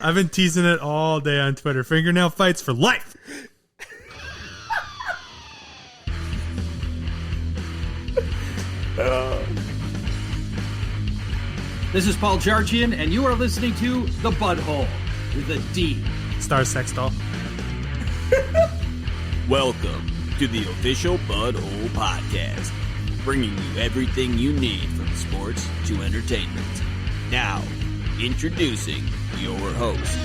I've been teasing it all day on Twitter. Fingernail fights for life. This is Paul Jarchian, and you are listening to The Butthole with a D. Star Sex Doll. Welcome to the official Butthole Podcast, bringing you everything you need from sports to entertainment. Now, introducing your host,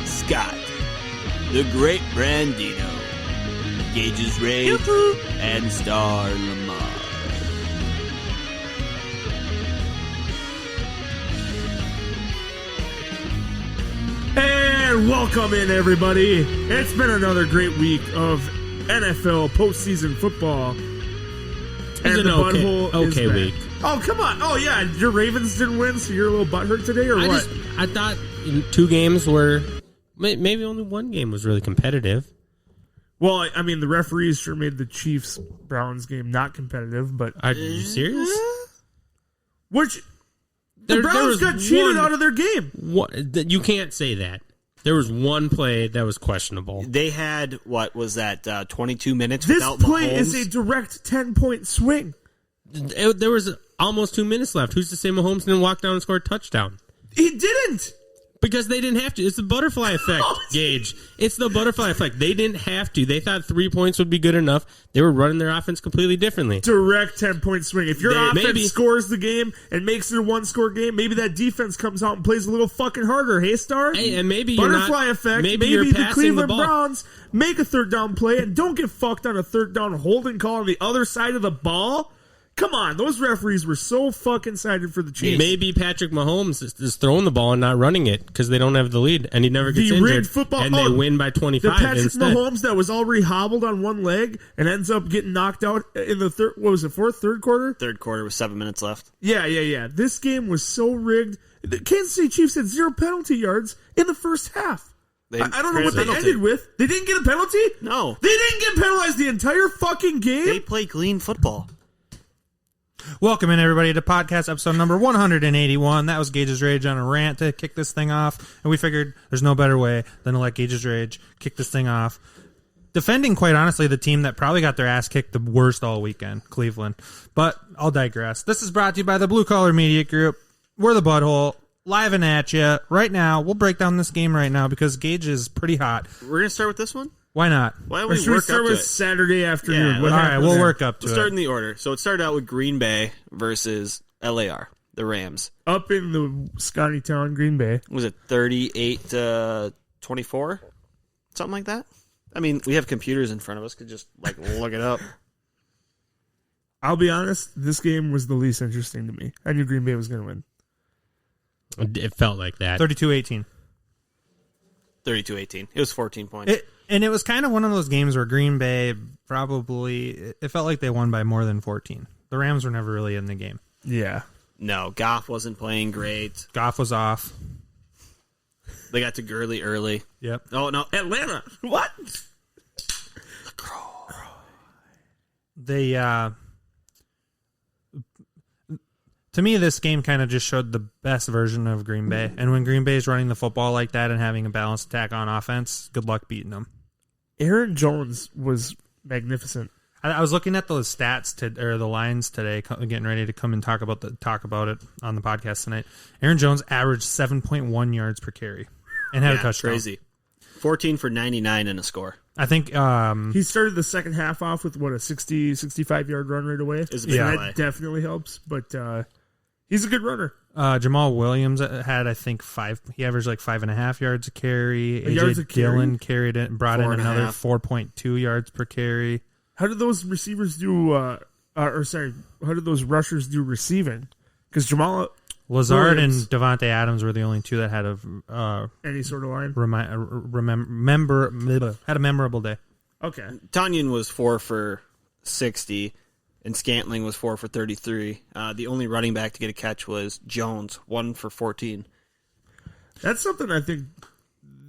Scott, the Great Brandino, Gage's Rage, and Star Lamar. And welcome in, everybody. It's been another great week of NFL postseason football. And an the butthole is okay back. week. Oh, come on. Oh, yeah. Your Ravens didn't win, so you're a little butthurt today, or what? I thought two games were, maybe only one game was really competitive. Well, I mean, the referees sure made the Chiefs-Browns game not competitive, but... Are you serious? Which... The Browns got cheated out of their game. You can't say that. There was one play that was questionable. They had, 22 minutes This without play Mahomes? is a direct 10-point swing. There was almost 2 minutes left. Who's to say Mahomes didn't walk down and score a touchdown? He didn't. Because they didn't have to. It's the butterfly effect, Gage. It's the butterfly effect. They didn't have to. They thought 3 points would be good enough. They were running their offense completely differently. Direct 10-point swing. If your offense maybe scores the game and makes it a one-score game, maybe that defense comes out and plays a little fucking harder. Hey, Star? Hey, and maybe butterfly you're not, effect. Maybe you're the passing Cleveland the ball. Browns make a third down play and don't get fucked on a third down holding call on the other side of the ball. Come on, those referees were so fucking excited for the Chiefs. Maybe Patrick Mahomes is throwing the ball and not running it because they don't have the lead, and he never gets injured. And they win by 25 the Patrick instead. Mahomes that was already hobbled on one leg and ends up getting knocked out in the third. What was it? Third quarter. Third quarter with 7 minutes left. Yeah. This game was so rigged. The Kansas City Chiefs had 0 penalty yards in the first half. I don't know what they ended with. They didn't get a penalty? No. They didn't get penalized the entire fucking game? They play clean football. Welcome in, everybody, to podcast episode number 181. That was Gage's Rage on a rant to kick this thing off, and we figured there's no better way than to let Gage's Rage kick this thing off. Defending, quite honestly, the team that probably got their ass kicked the worst all weekend, Cleveland. But I'll digress. This is brought to you by the Blue Collar Media Group. We're the Butthole, live and at you. Right now, we'll break down this game right now because Gage is pretty hot. We're going to start with this one? Why not? Why don't Or we should we work start up to with it? Saturday afternoon? Yeah, What All right, happened we'll there? work up to We'll it. start in the order. So it started out with Green Bay versus LAR, the Rams. Up in the Scotty Town, Green Bay. Was it 38-24? Something like that? I mean, we have computers in front of us. Could just look it up. I'll be honest, this game was the least interesting to me. I knew Green Bay was going to win. It felt like that. 32-18. 32-18. It was 14 points. And it was kind of one of those games where Green Bay probably, it felt like they won by more than 14. The Rams were never really in the game. Yeah. No, Goff wasn't playing great. Goff was off. They got to Gurley early. Yep. Oh, no, Atlanta. What? They, to me, this game kind of just showed the best version of Green Bay. And when Green Bay is running the football like that and having a balanced attack on offense, good luck beating them. Aaron Jones was magnificent. I was looking at those stats or the lines today, getting ready to come and talk about it on the podcast tonight. Aaron Jones averaged 7.1 yards per carry and had a touchdown. Crazy. 14 for 99 and a score. I think He started the second half off with, a 60, 65-yard run right away. It was a big And play. that definitely helps, but he's a good runner. Jamal Williams had, I think, he averaged 5.5 yards a carry. Yards AJ a carry? Dillon carried it and brought in 4.5. another 4.2 yards per carry. How did those receivers do, how did those rushers do receiving? Because Jamal Lazard Williams. and Devontae Adams were the only two that had Any sort of line? had a memorable day. Okay. Tanyan was 4 for 60, and Scantling was 4 for 33. The only running back to get a catch was Jones, 1 for 14. That's something I think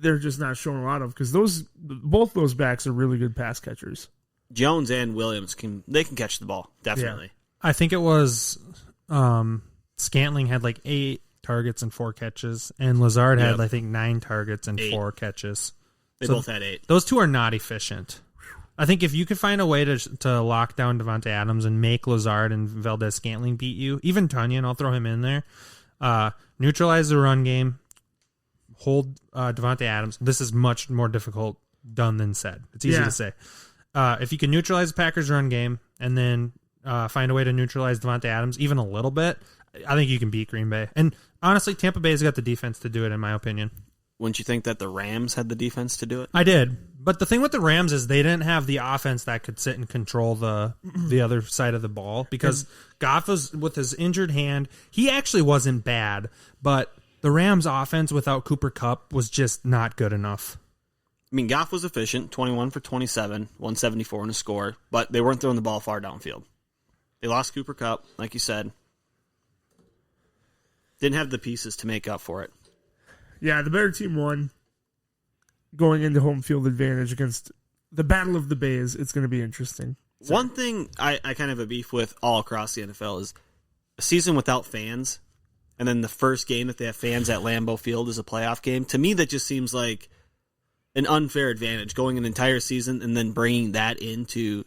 they're just not showing a lot of because both those backs are really good pass catchers. Jones and Williams can catch the ball, definitely. I think it was Scantling had targets and 4 catches, and Lazard Yep. had, I think, 9 targets and 8. 4 catches. They So both had 8. Those two are not efficient. I think if you could find a way to lock down Devontae Adams and make Lazard and Valdez-Scantling beat you, even Tunyon, I'll throw him in there, neutralize the run game, hold Devontae Adams. This is much more difficult done than said. It's easy to say. If you can neutralize the Packers' run game and then find a way to neutralize Devontae Adams even a little bit, I think you can beat Green Bay. And honestly, Tampa Bay's got the defense to do it, in my opinion. Wouldn't you think that the Rams had the defense to do it? I did. But the thing with the Rams is they didn't have the offense that could sit and control the other side of the ball because Goff was with his injured hand. He actually wasn't bad, but the Rams offense without Cooper Kupp was just not good enough. I mean, Goff was efficient, 21 for 27, 174 in a score, but they weren't throwing the ball far downfield. They lost Cooper Kupp, like you said. Didn't have the pieces to make up for it. Yeah, the better team won. Going into home field advantage against the Battle of the Bays, it's going to be interesting. One thing I kind of have a beef with all across the NFL is a season without fans, and then the first game that they have fans at Lambeau Field is a playoff game. To me, that just seems like an unfair advantage, going an entire season and then bringing that into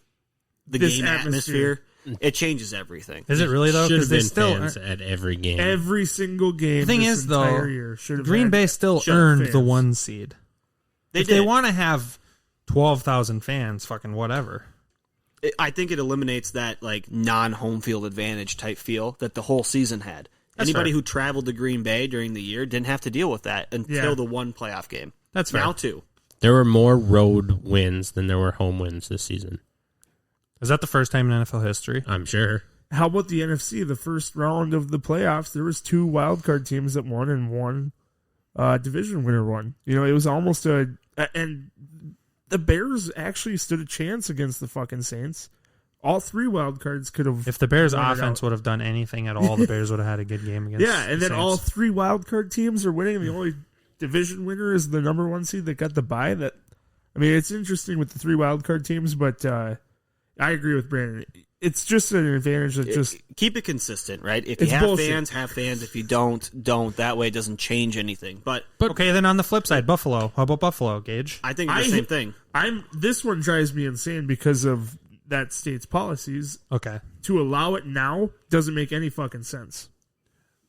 the This game atmosphere. It changes everything. Is it really, though? Should have been still fans at every game. Every single game. The thing this is, though, entire year should have Green had- Bay still should have earned the fans. 1 seed. If they want to have 12,000 fans, fucking whatever. I think it eliminates that like non-home field advantage type feel that the whole season had. That's Anybody fair. who traveled to Green Bay during the year didn't have to deal with that until the one playoff game. That's fair. Now 2. There were more road wins than there were home wins this season. Is that the first time in NFL history? I'm sure. How about the NFC? The first round of the playoffs, there was 2 wildcard teams that won and one division winner won. You know, it was almost and the Bears actually stood a chance against the fucking Saints. All 3 wildcards could have. If the Bears' won it offense out. would have done anything at all, the Bears would have had a good game against Yeah, and the then all Saints. 3 wildcard teams are winning. The only division winner is the number 1 seed that got the bye. I mean, it's interesting with the 3 wildcard teams, but I agree with Brandon. It's just an advantage that just Keep it consistent, right? If you It's have bullshit. fans, have fans. If you don't. That way it doesn't change anything. But Okay, then on the flip side, Buffalo. How about Buffalo, Gage? I think it's the same thing. This one drives me insane because of that state's policies. Okay. To allow it now doesn't make any fucking sense.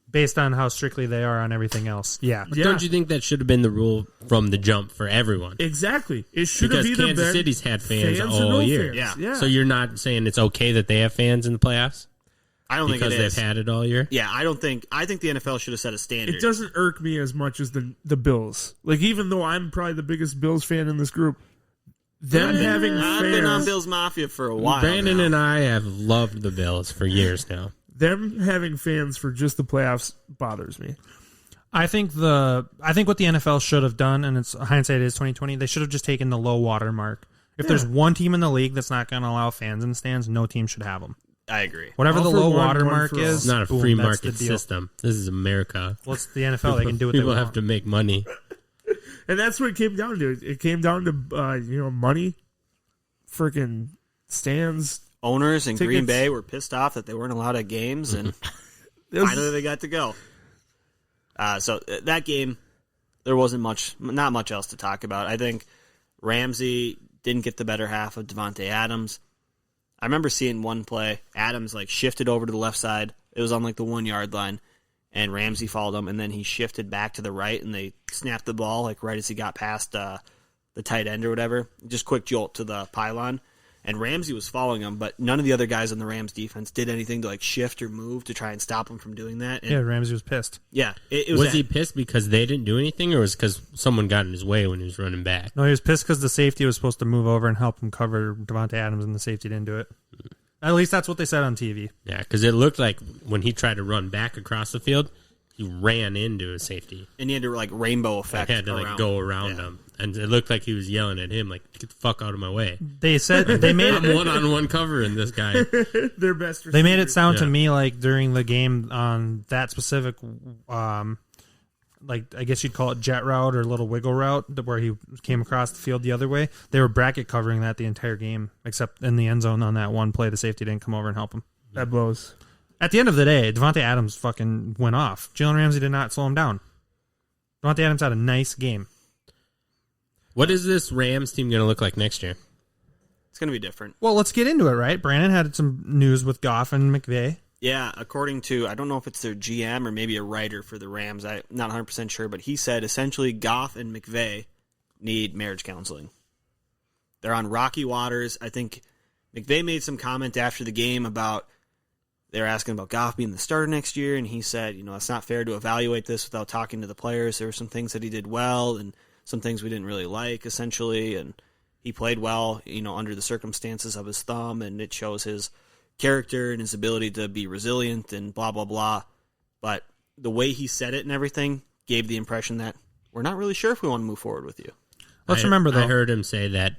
Based on how strictly they are on everything else. Yeah. Yeah. Don't you think that should have been the rule from the jump for everyone? Exactly. It should have Because either Kansas been City's had fans or all no year. fans. Yeah. So you're not saying it's okay that they have fans in the playoffs I don't because think it is. they've had it all year? Yeah, I think the NFL should have set a standard. It doesn't irk me as much as the Bills. Like, even though I'm probably the biggest Bills fan in this group, them having I've been on fans, Bills Mafia for a while. Brandon now. and I have loved the Bills for years now. them having fans for just the playoffs bothers me. I think what the NFL should have done, and it's hindsight is 2020, they should have just taken the low water mark. If there's one team in the league that's not going to allow fans in the stands, no team should have them. I agree. Whatever All the for low one, water one mark for all. is, It's not a boom, free that's market the deal. system. This is America. Well, it's the NFL. They can do what People they have want. to make money. And that's what it came down to. It came down to money, freaking stands. Owners in Green Tickets. Bay were pissed off that they weren't allowed at games, and finally they got to go. So that game, there wasn't not much else to talk about. I think Ramsey didn't get the better half of Devontae Adams. I remember seeing one play. Adams shifted over to the left side. It was on the 1 yard line, and Ramsey followed him, and then he shifted back to the right, and they snapped the ball right as he got past the tight end or whatever. Just quick jolt to the pylon. And Ramsey was following him, but none of the other guys on the Rams defense did anything to shift or move to try and stop him from doing that. And Yeah, Ramsey was pissed. yeah, it Was he pissed because they didn't do anything, or was it because someone got in his way when he was running back? No, he was pissed because the safety was supposed to move over and help him cover Devontae Adams, and the safety didn't do it. At least that's what they said on TV. Yeah, because it looked like when he tried to run back across the field, he ran into a safety. and he had to rainbow I effect. had to around. go around him, and it looked like he was yelling at him, get the fuck out of my way. They said they made I'm it. one-on-one covering this guy. Their best. They made it receivers. sound to Yeah. me like during the game on that specific, I guess you'd call it jet route or little wiggle route, where he came across the field the other way. They were bracket covering that the entire game, except in the end zone on that one play. The safety didn't come over and help him. That blows. At the end of the day, Devontae Adams fucking went off. Jalen Ramsey did not slow him down. Devontae Adams had a nice game. What is this Rams team going to look like next year? It's going to be different. Well, let's get into it, right? Brandon had some news with Goff and McVay. Yeah, according to, I don't know if it's their GM or maybe a writer for the Rams. I'm not 100% sure, but he said essentially Goff and McVay need marriage counseling. They're on rocky waters. I think McVay made some comment after the game about, they're asking about Goff being the starter next year, and he said, it's not fair to evaluate this without talking to the players. There were some things that he did well and some things we didn't really like, essentially, and he played well, under the circumstances of his thumb, and it shows his character and his ability to be resilient and blah, blah, blah. But the way he said it and everything gave the impression that we're not really sure if we want to move forward with you. Let's remember, though. I heard him say that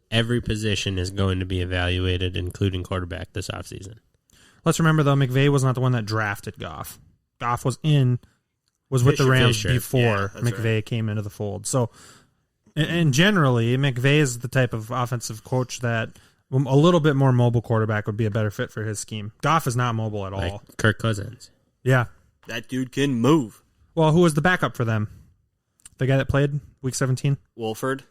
every position is going to be evaluated, including quarterback, this offseason. Let's remember, though, McVay was not the one that drafted Goff. Goff was with the Rams before McVay came into the fold. So, and generally, McVay is the type of offensive coach that a little bit more mobile quarterback would be a better fit for his scheme. Goff is not mobile at all. Like Kirk Cousins. Yeah. That dude can move. Well, who was the backup for them? The guy that played Week 17? Wolford.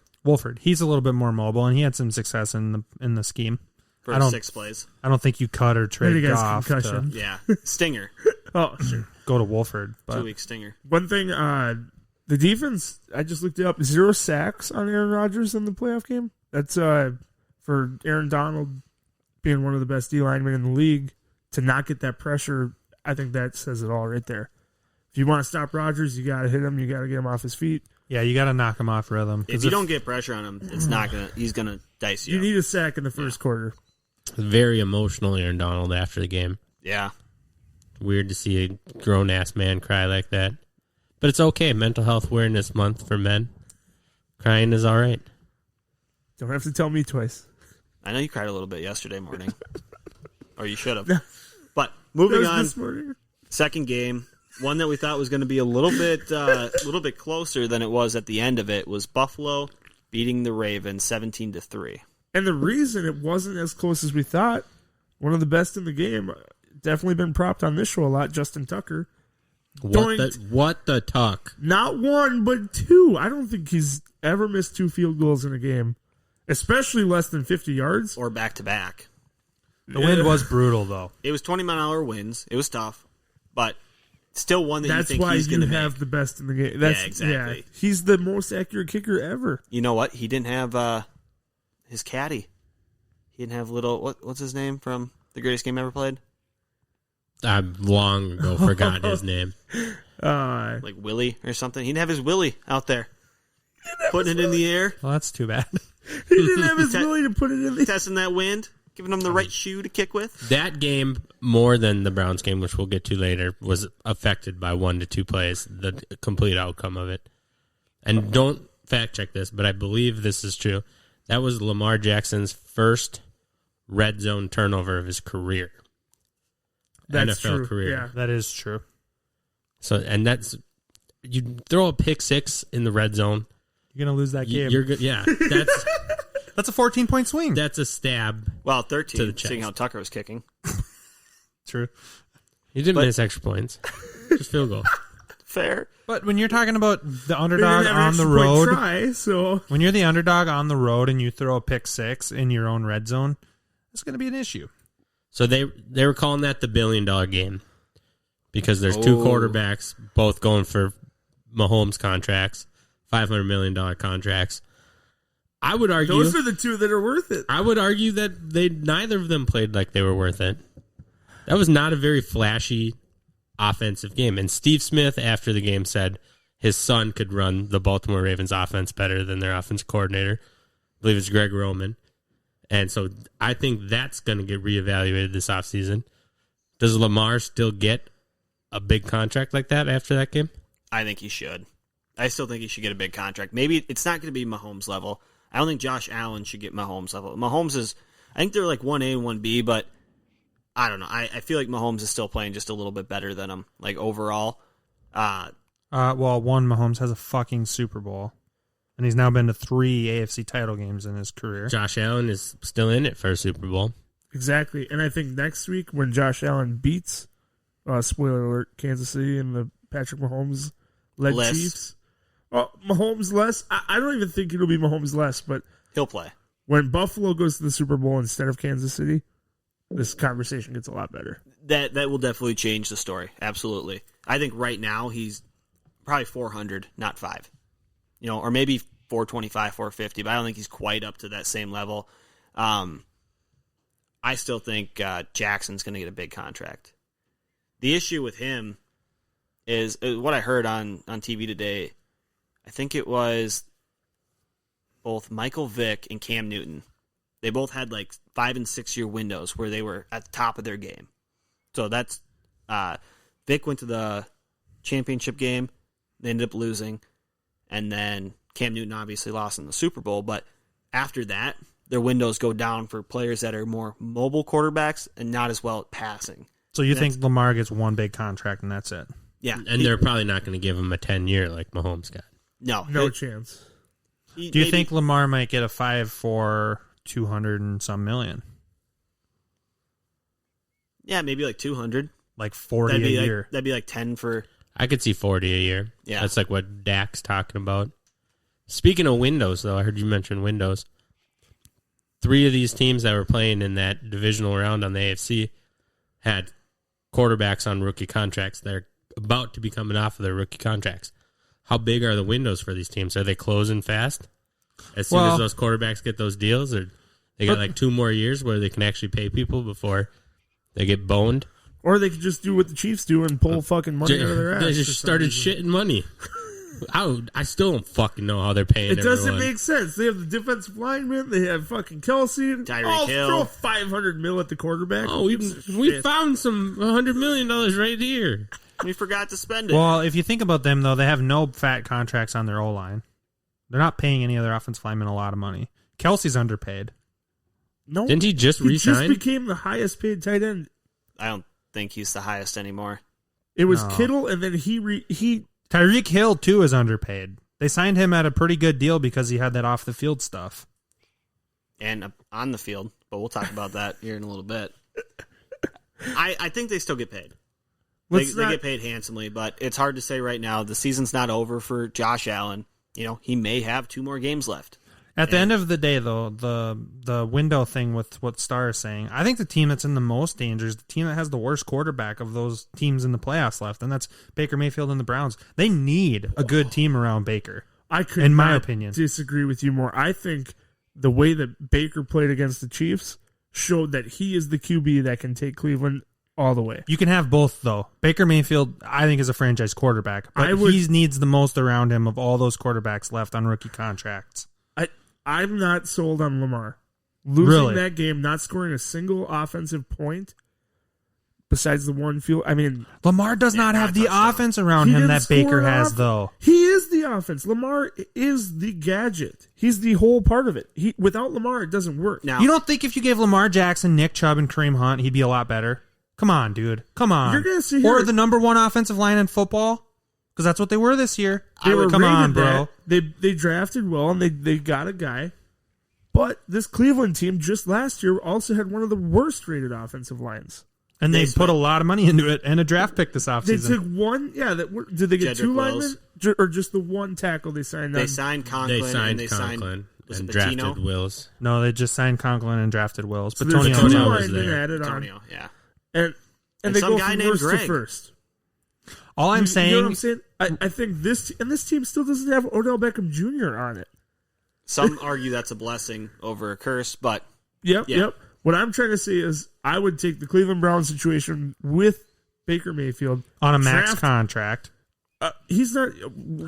He's a little bit more mobile, and he had some success in the scheme. For 6 plays. I don't think you cut or trade Goff. Yeah. Stinger. Oh, sure. Go to Wolford. 2-week stinger. One thing, the defense, I just looked it up, 0 sacks on Aaron Rodgers in the playoff game. That's for Aaron Donald being one of the best D linemen in the league to not get that pressure. I think that says it all right there. If you want to stop Rodgers, you got to hit him. You got to get him off his feet. Yeah, you got to knock him off rhythm. If you don't get pressure on him, he's gonna dice you. You need a sack in the first quarter. Very emotional, Aaron Donald, after the game. Yeah. Weird to see a grown-ass man cry like that. But it's okay. Mental Health Awareness Month for men. Crying is all right. Don't have to tell me twice. I know you cried a little bit yesterday morning. Or you should have. But moving on, this morning. Second game, one that we thought was going to be a little bit closer than it was at the end of it, was Buffalo beating the Ravens 17-3. And the reason it wasn't as close as we thought, one of the best in the game, definitely been propped on this show a lot, Justin Tucker. What the tuck? Not one, but two. I don't think he's ever missed 2 field goals in a game, especially less than 50 yards. Or back-to-back. The wind was brutal, though. It was 20-mile-an-hour winds. It was tough. But still one that you think he's going to make. That's why you have the best in the game. Yeah, exactly. Yeah, he's the most accurate kicker ever. You know what? He didn't have his caddy. He didn't have what's his name from the greatest game ever played? I long ago forgot his name. Like Willie or something. He didn't have his Willie out there. Putting it in the air. Well, that's too bad. He didn't have his Willie to put it in the air. Testing that wind. Giving him the right shoe to kick with. That game, more than the Browns game, which we'll get to later, was affected by 1 to 2 plays, the complete outcome of it. And don't fact check this, but I believe this is true. That was Lamar Jackson's first red zone turnover of his career. That's NFL true. career. Yeah. That is true. So, and that's, you throw a pick 6 in the red zone. You're going to lose that game. You're good. Yeah. That's a 14-point swing. That's a stab. Well, to 13, the chest. seeing how Tucker was kicking. True. You didn't miss extra points. Just field goal. Fair. But when you're talking about the They underdog didn't have on the extra point road, try, so when you're the underdog on the road and you throw a pick 6 in your own red zone, it's going to be an issue. So they were calling that the $1 billion game because there's 2 quarterbacks both going for Mahomes contracts, $500 million contracts. I would argue those are the 2 that are worth it. I would argue that neither of them played like they were worth it. That was not a very flashy offensive game. And Steve Smith, after the game, said his son could run the Baltimore Ravens offense better than their offensive coordinator. I believe it's Greg Roman. And so I think that's going to get reevaluated this offseason. Does Lamar still get a big contract like that after that game? I think he should. I still think he should get a big contract. Maybe it's not going to be Mahomes level. I don't think Josh Allen should get Mahomes level. Mahomes is, I think they're like 1A and 1B, but I don't know. I feel like Mahomes is still playing just a little bit better than him, like overall. Well, one, Mahomes has a fucking Super Bowl, and he's now been to 3 AFC title games in his career. Josh Allen is still in it for a Super Bowl. Exactly. And I think next week when Josh Allen beats, spoiler alert, Kansas City and the Patrick Mahomes-led Chiefs. Mahomes less. I don't even think it'll be Mahomes less, but He'll play. When Buffalo goes to the Super Bowl instead of Kansas City, this conversation gets a lot better. That will definitely change the story. Absolutely. I think right now he's probably 400, not 5. Or maybe 425, 450, but I don't think he's quite up to that same level. I still think Jackson's going to get a big contract. The issue with him is what I heard on TV today. I think it was both Michael Vick and Cam Newton. They both had like 5 and 6 year windows where they were at the top of their game. So that's Vick went to the championship game. They ended up losing. And then Cam Newton obviously lost in the Super Bowl. But after that, their windows go down for players that are more mobile quarterbacks and not as well at passing. So you think Lamar gets one big contract and that's it? Yeah. And they're probably not going to give him a 10-year like Mahomes got. No chance. Do you think Lamar might get a 5 for 200 and some million? Yeah, maybe like 200. Like 40 a year. That'd be like 10 for... I could see 40 a year. Yeah. That's like what Dak's talking about. Speaking of windows, though, I heard you mention windows. 3 of these teams that were playing in that divisional round on the AFC had quarterbacks on rookie contracts. They're about to be coming off of their rookie contracts. How big are the windows for these teams? Are they closing fast? As soon as those quarterbacks get those deals, or they got like 2 more years where they can actually pay people before they get boned? Or they could just do what the Chiefs do and pull fucking money out of their ass. They just started shitting money. I still don't fucking know how they're paying It doesn't everyone. make sense. They have the defensive lineman. They have fucking Kelsey. Tyreek Hill. Throw $500 million at the quarterback. Oh, we found some $100 million right here. We forgot to spend it. Well, if you think about them, though, they have no fat contracts on their O-line. They're not paying any other offensive linemen a lot of money. Kelsey's underpaid. No, Didn't he just resign? He just became the highest paid tight end. I don't think he's the highest anymore. It was No. Kittle, and then he Tyreek Hill, too, is underpaid. They signed him at a pretty good deal because he had that off-the-field stuff. And on the field, but we'll talk about that here in a little bit. I think they still get paid. They get paid handsomely, but it's hard to say right now. The season's not over for Josh Allen. He may have 2 more games left. At the end of the day, though, the window thing with what Starr is saying, I think the team that's in the most danger is the team that has the worst quarterback of those teams in the playoffs left, and that's Baker Mayfield and the Browns. They need a good team around Baker. I could in my not opinion, disagree with you more. I think the way that Baker played against the Chiefs showed that he is the QB that can take Cleveland all the way. You can have both, though. Baker Mayfield, I think, is a franchise quarterback, but he needs the most around him of all those quarterbacks left on rookie contracts. I'm not sold on Lamar. Losing that game, not scoring a single offensive point besides the one field. I mean, Lamar does not have the offense around him that Baker has, though. He is the offense. Lamar is the gadget. He's the whole part of it. Without Lamar, it doesn't work. Now, you don't think if you gave Lamar Jackson, Nick Chubb, and Kareem Hunt, he'd be a lot better? Come on, dude. Come on. You're gonna see or the number 1 offensive line in football? Because that's what they were this year. Come on, bro. They drafted well, and they got a guy. But this Cleveland team just last year also had one of the worst rated offensive lines. And they put a lot of money into it and a draft pick this offseason. They took one, did they get Jedrick 2 Wills. linemen? Or just the one tackle they signed on? They signed Conklin. They signed Conklin was and it Patino? drafted Wills. No, they just signed Conklin and drafted Wills. So But there's Tony 2 was linemen there. added on. Antonio, yeah. And they some go guy from named worst to Greg. first. all I'm saying... You know what I'm saying? I think this team still doesn't have Odell Beckham Jr. on it. Some argue that's a blessing over a curse, but Yep. What I'm trying to say is I would take the Cleveland Browns situation with Baker Mayfield. on a max contract. He's not...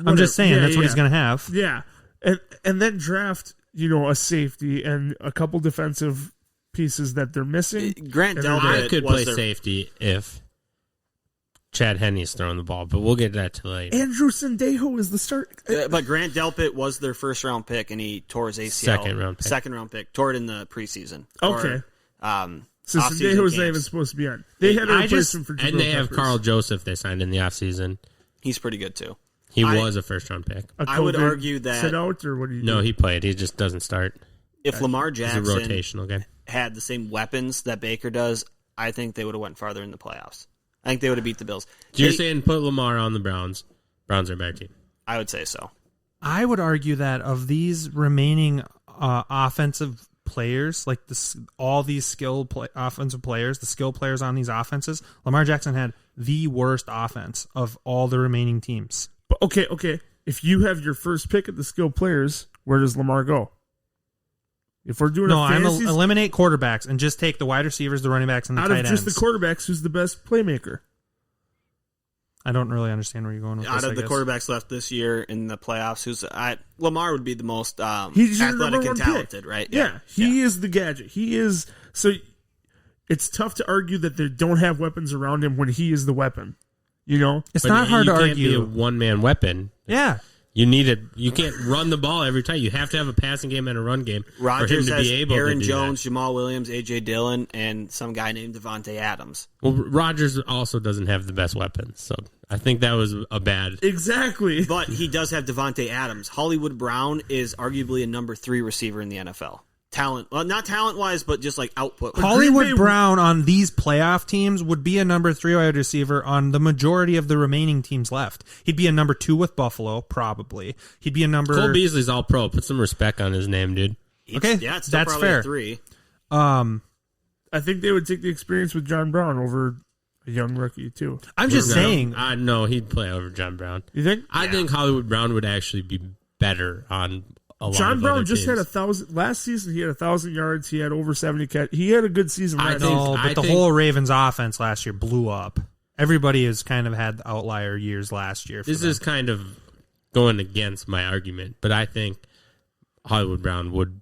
I'm just saying, that's what he's going to have. Yeah. And then draft, a safety and a couple defensive pieces that they're missing. Grant Delpit I could was play their, safety if Chad Henney's throwing the ball, but we'll get that to later. Andrew Sendejo is the start. but Grant Delpit was their first round pick, and he tore his ACL. Second round pick. Tore it in the preseason. Okay. So Off-season Sendejo's not camps. even supposed to be on. They had a replacement for Jabril And they have Peppers. Carl Joseph they signed in the offseason. He's pretty good too. He was a first-round pick. I would COVID argue that- sit out or what do you No, do? he played. He just doesn't start. If Lamar He's a Jackson rotational guy. had the same weapons that Baker does, I think they would have went farther in the playoffs. I think they would have beat the Bills. So you're saying put Lamar on the Browns. Browns are a better team. I would say so. I would argue that of these remaining offensive players, like all these offensive players, the skill players on these offenses, Lamar Jackson had the worst offense of all the remaining teams. But okay. If you have your first pick at the skill players, where does Lamar go? If we're doing eliminate quarterbacks and just take the wide receivers, the running backs, and the tight ends. Out of just the quarterbacks, who's the best playmaker? I don't really understand where you're going with this. Out of the quarterbacks left this year in the playoffs, Lamar would be the most he's athletic and talented, right? Yeah, he is the gadget. He is. So it's tough to argue that they don't have weapons around him when he is the weapon. You know, it's not hard to argue. You can't be a one-man weapon. Yeah. You can't run the ball every time. You have to have a passing game and a run game Rodgers for him to be able Aaron to do Jones, that. Jamal Williams, A.J. Dillon, and some guy named Devontae Adams. Well, Rodgers also doesn't have the best weapons, so I think that was a bad... Exactly. But he does have Devontae Adams. Hollywood Brown is arguably a number 3 receiver in the NFL. Not talent-wise, but just like output. Hollywood Brown on these playoff teams would be a number 3 wide receiver on the majority of the remaining teams left. He'd be a number 2 with Buffalo, probably. He'd be a number... Cole Beasley's all pro. Put some respect on his name, dude. Okay, yeah, it's still that's probably fair. A 3. I think they would take the experience with John Brown over a young rookie, too. I'm just saying... No, he'd play over John Brown. You think? I think Hollywood Brown would actually be better on... John Brown just had 1,000 last season. He had 1,000 yards. He had over 70 catch. He had a good season. But the whole Ravens offense last year blew up. Everybody has kind of had outlier years last year. This is kind of going against my argument, but I think Hollywood Brown would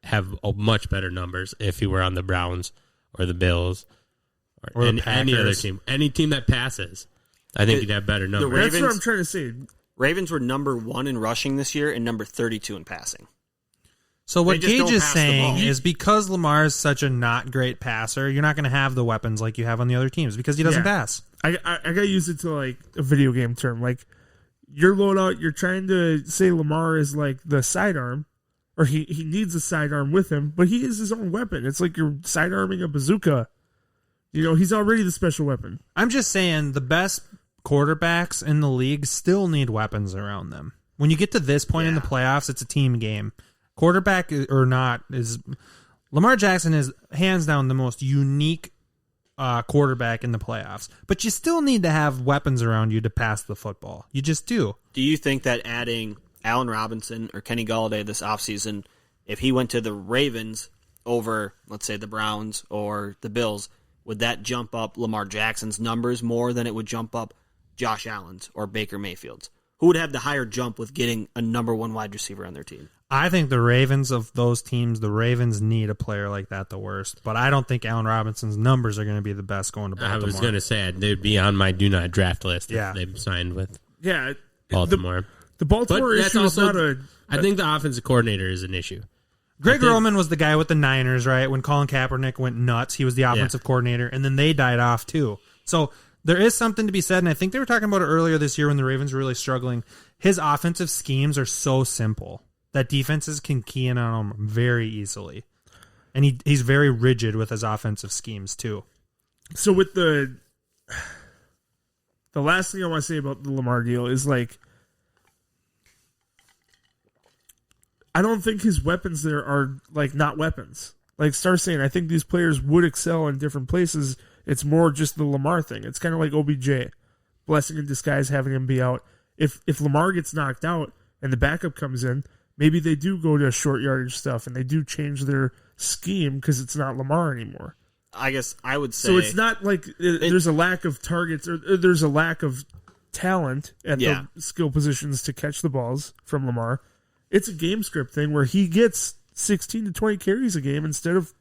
have much better numbers if he were on the Browns or the Bills or any other team. Any team that passes, I think he'd have better numbers. That's what I'm trying to say. Ravens were number 1 in rushing this year and number 32 in passing. So what Gage is saying is because Lamar is such a not great passer, you're not going to have the weapons like you have on the other teams because he doesn't pass. I got to use it to like a video game term. Like your loadout, you're trying to say Lamar is like the sidearm, or he needs a sidearm with him, but he is his own weapon. It's like you're sidearming a bazooka. You know, he's already the special weapon. I'm just saying the best quarterbacks in the league still need weapons around them. When you get to this point in the playoffs, it's a team game. Quarterback or not, Lamar Jackson is hands down the most unique quarterback in the playoffs. But you still need to have weapons around you to pass the football. You just do. Do you think that adding Allen Robinson or Kenny Golladay this offseason, if he went to the Ravens over, let's say, the Browns or the Bills, would that jump up Lamar Jackson's numbers more than it would jump up Josh Allen's or Baker Mayfield's? Who would have the higher jump with getting a number 1 wide receiver on their team? I think the Ravens of those teams, the Ravens need a player like that the worst. But I don't think Allen Robinson's numbers are going to be the best going to Baltimore. I was going to say they'd be on my do not draft list if they signed with Baltimore. The Baltimore issue is not a... I think the offensive coordinator is an issue. Greg Roman was the guy with the Niners, right? When Colin Kaepernick went nuts, he was the offensive coordinator, and then they died off too. So there is something to be said, and I think they were talking about it earlier this year when the Ravens were really struggling. His offensive schemes are so simple that defenses can key in on him very easily. And he's very rigid with his offensive schemes too. So with the last thing I want to say about the Lamar deal is like, I don't think his weapons there are like not weapons. Like Star saying, I think these players would excel in different places. It's more just the Lamar thing. It's kind of like OBJ, blessing in disguise having him be out. If Lamar gets knocked out and the backup comes in, maybe they do go to short yardage stuff and they do change their scheme because it's not Lamar anymore. I guess I would say... So it's not like there's a lack of targets or there's a lack of talent at the skill positions to catch the balls from Lamar. It's a game script thing where he gets 16 to 20 carries a game instead of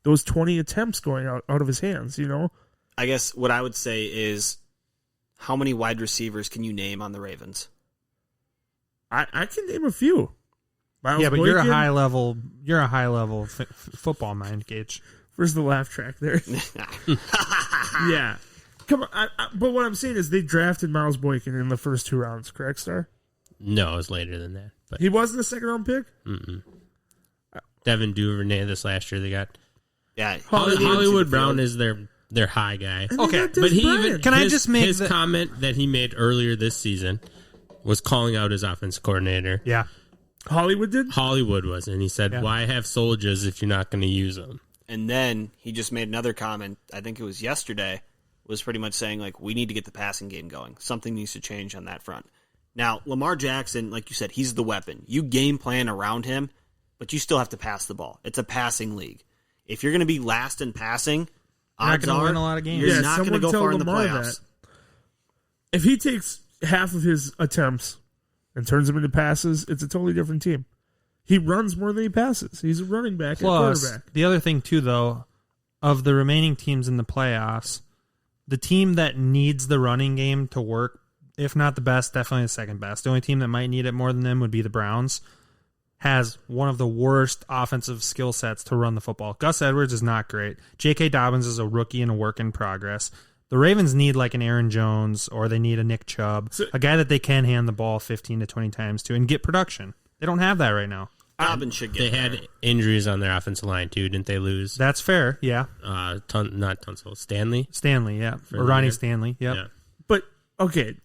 those 20 attempts going out of his hands, you know? I guess what I would say is, how many wide receivers can you name on the Ravens? I can name a few. Miles but Boykin. you're a high level football mind, Gage. Where's the laugh track there? Yeah. Come on. But what I'm saying is they drafted Miles Boykin in the first 2 rounds, correct, Star? No, it was later than that. But he wasn't a second round pick? Devin Duvernay this last year they got. Yeah, Hollywood Brown is their high guy. Okay, but his the comment that he made earlier this season was calling out his offense coordinator. Yeah. Hollywood did? Hollywood was, and he said, "Why have soldiers if you're not going to use them?" And then he just made another comment, I think it was yesterday, was pretty much saying, like, we need to get the passing game going. Something needs to change on that front. Now, Lamar Jackson, like you said, he's the weapon. You game plan around him, but you still have to pass the ball. It's a passing league. If you're going to be last in passing, odds gonna are win a lot of games. you're not going to go far in the Lamar playoffs. If he takes half of his attempts and turns them into passes, it's a totally different team. He runs more than he passes. He's a running back and quarterback. The other thing, too, though, of the remaining teams in the playoffs, the team that needs the running game to work, if not the best, definitely the second best. The only team that might need it more than them would be the Browns, has one of the worst offensive skill sets to run the football. Gus Edwards is not great. J.K. Dobbins is a rookie and a work in progress. The Ravens need like an Aaron Jones, or they need a Nick Chubb, a guy that they can hand the ball 15 to 20 times to and get production. They don't have that right now. Dobbins should get They had injuries on their offensive line, too, didn't they lose? That's fair, yeah. Not Tunsil. Stanley? Stanley, yeah. For Or Ronnie the- Stanley, yep. Yeah. But, okay,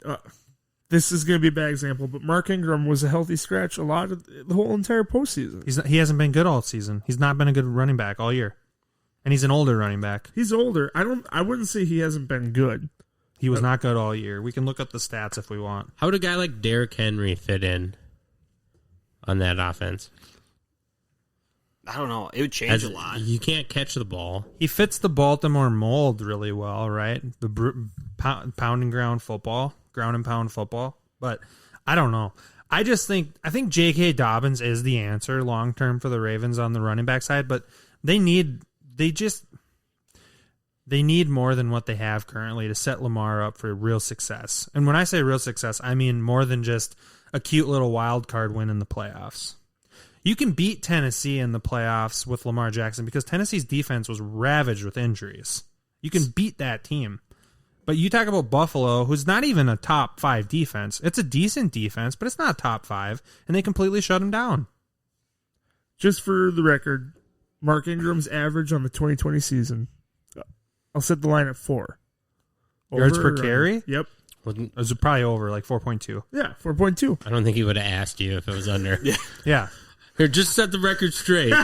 this is going to be a bad example, but Mark Ingram was a healthy scratch a lot of the whole entire postseason. He hasn't been good all season. He's not been a good running back all year. And he's an older running back. He's older. I wouldn't say he hasn't been good. He was not good all year. We can look up the stats if we want. How would a guy like Derrick Henry fit in on that offense? I don't know. It would change a lot. You can't catch the ball. He fits the Baltimore mold really well, right? The pound and ground football, ground and pound football. But I don't know. I think J.K. Dobbins is the answer long term for the Ravens on the running back side, but they need more than what they have currently to set Lamar up for real success. And when I say real success, I mean more than just a cute little wild card win in the playoffs. You can beat Tennessee in the playoffs with Lamar Jackson because Tennessee's defense was ravaged with injuries. You can beat that team. But you talk about Buffalo, who's not even a top 5 defense. It's a decent defense, but it's not top 5, and they completely shut them down. Just for the record, Mark Ingram's average on the 2020 season, I'll set the line at 4. Yards Over per or carry? under? Yep. It was probably over, like 4.2. Yeah, 4.2. I don't think he would have asked you if it was under. Yeah. Here, just set the record straight. You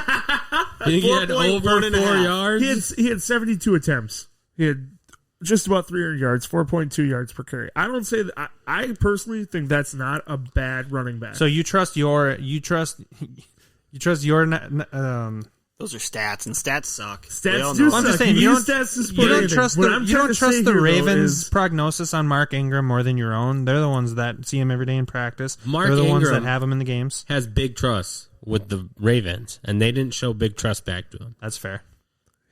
think he had over 4 yards? He had 72 attempts. He had just about 300 yards, 4.2 yards per carry. I don't say that. I personally think that's not a bad running back. So you trust your Those are stats, and stats suck. Stats do suck. I'm just saying, you don't trust the Ravens' is, prognosis on Mark Ingram more than your own. They're the ones that see him every day in practice. Mark They're the ones Ingram that have him in the games. Has big trust with the Ravens, and they didn't show big trust back to him. That's fair.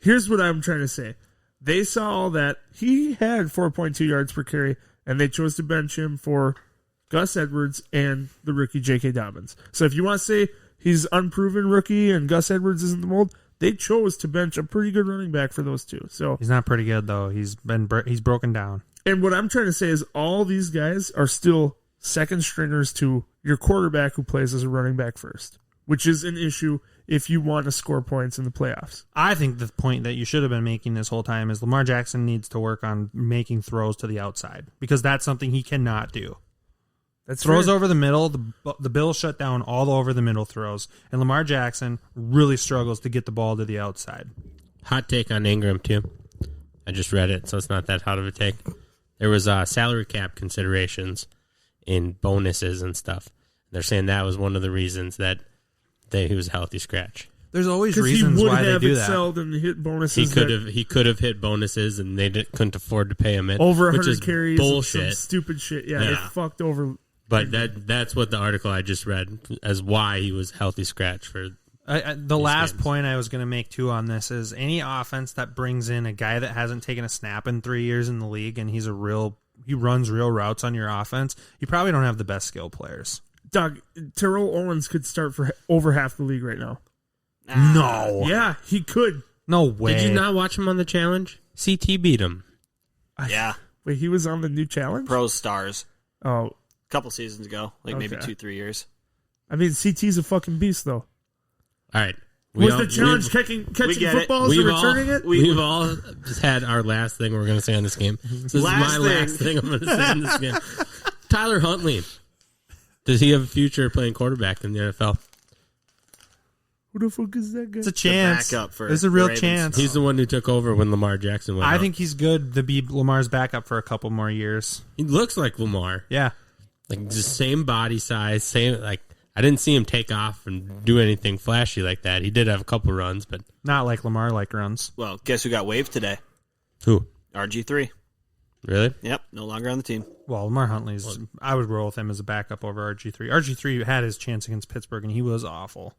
Here's what I'm trying to say. They saw all that. He had 4.2 yards per carry, and they chose to bench him for Gus Edwards and the rookie J.K. Dobbins. So if you want to say he's unproven rookie and Gus Edwards isn't the mold, they chose to bench a pretty good running back for those two. So he's not pretty good though. He's broken down. And what I'm trying to say is all these guys are still second stringers to your quarterback who plays as a running back first, which is an issue if you want to score points in the playoffs. I think the point that you should have been making this whole time is Lamar Jackson needs to work on making throws to the outside because that's something he cannot do. That's throws fair. over the middle, the Bills shut down all over the middle throws, and Lamar Jackson really struggles to get the ball to the outside. Hot take on Ingram, too. I just read it, so it's not that hot of a take. There was salary cap considerations in bonuses and stuff. They're saying that was one of the reasons that he was a healthy scratch. There's always reasons why they do that. Excelled and hit bonuses. He could have hit bonuses, and they couldn't afford to pay him it. Over which 100 is carries. bullshit. And some stupid shit. Yeah, it fucked over. But that's what the article I just read as why he was healthy scratch for. The last point I was going to make too on this is any offense that brings in a guy that hasn't taken a snap in 3 years in the league and he runs real routes on your offense, you probably don't have the best skill players. Doug, Terrell Owens could start for over half the league right now. No. Yeah, he could. No way. Did you not watch him on the challenge? CT beat him. Yeah. Wait, he was on the new challenge? Pros Stars. Oh. A couple seasons ago. Like maybe Okay. 2-3 years. I mean, CT's a fucking beast, though. All right. Was the challenge catching footballs and returning it? We've all just had our last thing we're going to say on this game. This is my last thing I'm going to say on this game. Tyler Huntley. Does he have a future playing quarterback in the NFL? Who the fuck is that guy? It's a chance. The backup for There's a real Ravens. chance. He's the one who took over when Lamar Jackson went I out. think he's good to be Lamar's backup for a couple more years. He looks like Lamar. Yeah. Like, just same body size, same, like, I didn't see him take off and do anything flashy like that. He did have a couple runs, but... Not like Lamar runs. Well, guess who got waived today? Who? RG3. Really? Yep, no longer on the team. Well, Lamar Huntley's... I would roll with him as a backup over RG3. RG3 had his chance against Pittsburgh, and he was awful.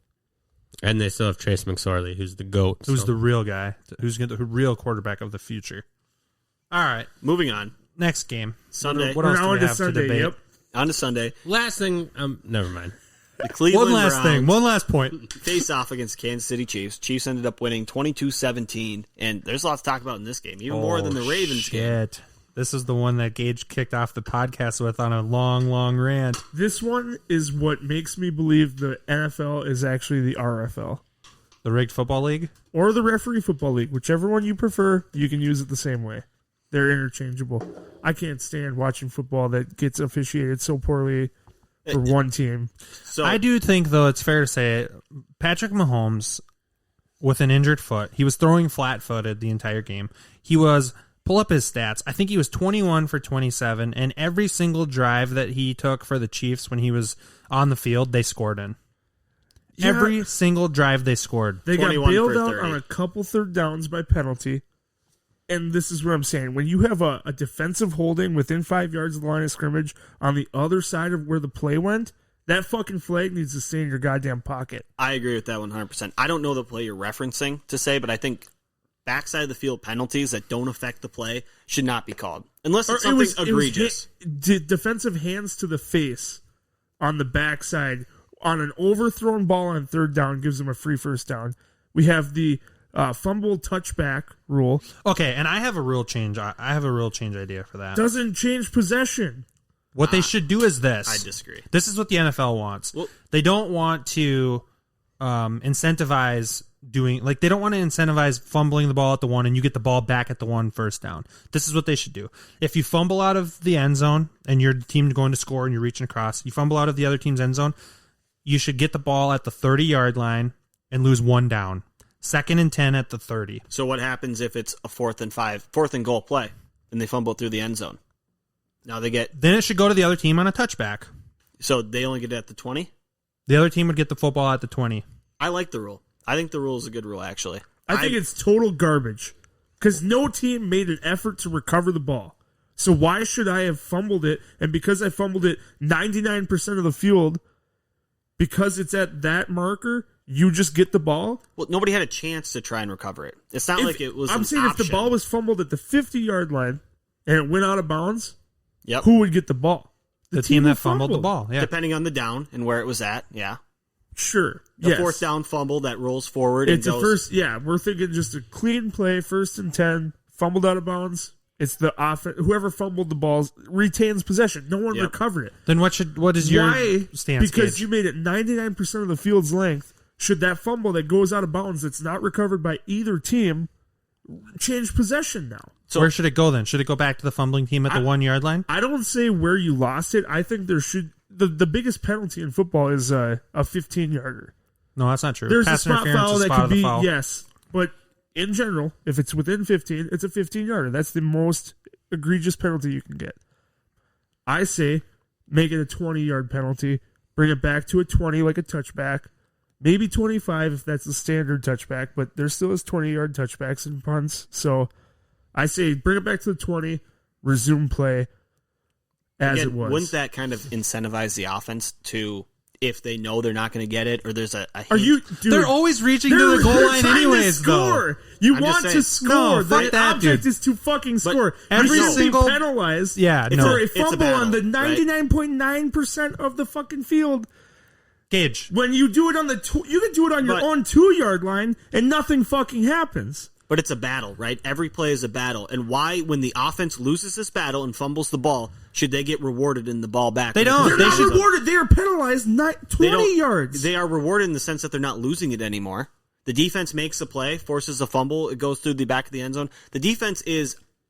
And they still have Trace McSorley, who's the GOAT. Who's the real guy, who's the real quarterback of the future. All right. Moving on. Next game. Sunday. What else do we have Sunday, to debate? yep. On to Sunday. Last thing, never mind. The Cleveland Browns One last point. face off against Kansas City Chiefs. Chiefs ended up winning 22-17, and there's a lot to talk about in this game, even more than the Ravens game. This is the one that Gage kicked off the podcast with on a long, long rant. This one is what makes me believe the NFL is actually the RFL. The Rigged Football League? Or the Referee Football League. Whichever one you prefer, you can use it the same way. They're interchangeable. I can't stand watching football that gets officiated so poorly for one team. So I do think, though, it's fair to say Patrick Mahomes, with an injured foot, he was throwing flat-footed the entire game. He was, pull up his stats, I think he was 21 for 27, and every single drive that he took for the Chiefs when he was on the field, they scored in. Yeah. Every single drive they scored. They got 21 bailed for out 30. on a couple third downs by penalty. And this is what I'm saying. When you have a defensive holding within 5 yards of the line of scrimmage on the other side of where the play went, that fucking flag needs to stay in your goddamn pocket. I agree with that 100%. I don't know the play you're referencing to say, but I think backside of the field penalties that don't affect the play should not be called. Unless it's something egregious. Defensive hands to the face on the backside on an overthrown ball on third down gives them a free first down. We have the fumble touchback rule. Okay, and I have a rule change. I have a rule change idea for that. Doesn't change possession. What they should do is this. I disagree. This is what the NFL wants. Well- They don't want to incentivize doing, like, they don't want to incentivize fumbling the ball at the one and you get the ball back at the one first down. This is what they should do. If you fumble out of the end zone and your team's going to score and you're reaching across, you fumble out of the other team's end zone, you should get the ball at the 30-yard line and lose one down. 2nd and 10 at the 30. So what happens if it's a 4th and goal play and they fumble through the end zone? Now they get... Then it should go to the other team on a touchback. So they only get it at the 20? The other team would get the football at the 20. I like the rule. I think the rule is a good rule, actually. I think it's total garbage because no team made an effort to recover the ball. So why should I have fumbled it? And because I fumbled it 99% of the field, because it's at that marker, you just get the ball? Well, nobody had a chance to try and recover it. It's not like it was I'm an saying option. if the ball was fumbled at the 50-yard line and it went out of bounds, Yep. who would get the ball? The team who that fumbled the ball. Yeah. Depending on the down and where it was at, yeah. Sure. The yes. 4th down fumble that rolls forward It's and a goes... first, yeah, we're thinking just a clean play, 1st and 10, fumbled out of bounds. It's the offense. Whoever fumbled the balls retains possession. No one Yep. recovered it. Then what is your Why? stance, Because Gage? you made it 99% of the field's length. Should that fumble that goes out of bounds that's not recovered by either team change possession now? So- Where should it go then? Should it go back to the fumbling team at the 1-yard line? I don't say where you lost it. I think there should. The biggest penalty in football is a 15-yarder. No, that's not true. There's Pass a spot interference foul is that spot could of the be, foul. yes. But in general, if it's within 15, it's a 15-yarder. That's the most egregious penalty you can get. I say make it a 20-yard penalty. Bring it back to a 20 like a touchback. Maybe 25 if that's the standard touchback, but there still is 20-yard touchbacks and punts. So I say bring it back to the 20, resume play as Again, it was. Wouldn't that kind of incentivize the offense to, if they know they're not going to get it, or there's a hint? Are you? Dude, They're always reaching to they're the goal line trying to anyways, though. score. You I'm want just to saying. score. No, fuck the that, object dude. is to fucking score. every you shouldn't single- be penalized Yeah, for no. a It's a fumble on the battle, right? 99.9% of the fucking field. Gage. When you do it on you can do it on your But- own 2-yard line and nothing fucking happens. But it's a battle, right? Every play is a battle. And why, when the offense loses this battle and fumbles the ball, should they get rewarded in the ball back? They don't. They're They not should- rewarded. They are penalized 20 yards. They are rewarded in the sense that they're not losing it anymore. The defense makes the play, forces a fumble, it goes through the back of the end zone. The defense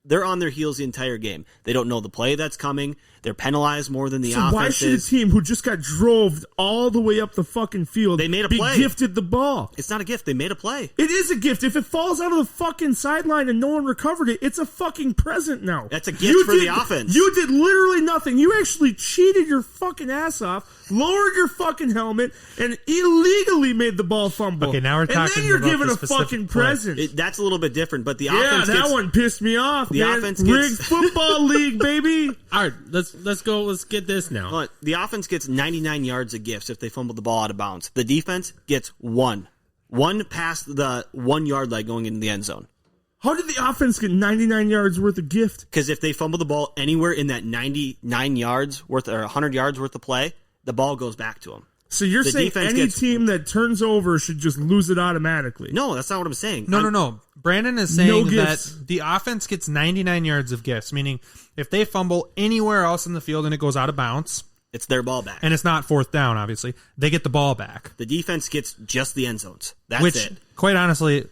they're on their heels the entire game. They don't know the play that's coming. They're penalized more than the offense why should a team who just got drove all the way up the fucking field They made a be play. gifted the ball? It's not a gift. They made a play. It is a gift. If it falls out of the fucking sideline and no one recovered it, it's a fucking present now. That's a gift for the offense. You did literally nothing. You actually cheated your fucking ass off, lowered your fucking helmet, and illegally made the ball fumble. Okay, now we're talking And then you're about giving the a specific fucking play. present. That's a little bit different, but the Yeah, offense that gets, one pissed me off, The man. offense gets- Rigged football league, baby. All right, let's go. Let's get this now. But the offense gets 99 yards of gifts if they fumble the ball out of bounds. The defense gets one past the 1 yard line going into the end zone. How did the offense get 99 yards worth of gift? Because if they fumble the ball anywhere in that 99 yards worth or 100 yards worth of play, the ball goes back to them. So you're The saying defense any gets- team that turns over should just lose it automatically? No, that's not what I'm saying. No. Brandon is saying that gifts. the offense gets 99 yards of gifts, meaning if they fumble anywhere else in the field and it goes out of bounds, It's their ball back. and it's not fourth down, obviously, they get the ball back. The defense gets just the end zones. That's Which, it. quite honestly,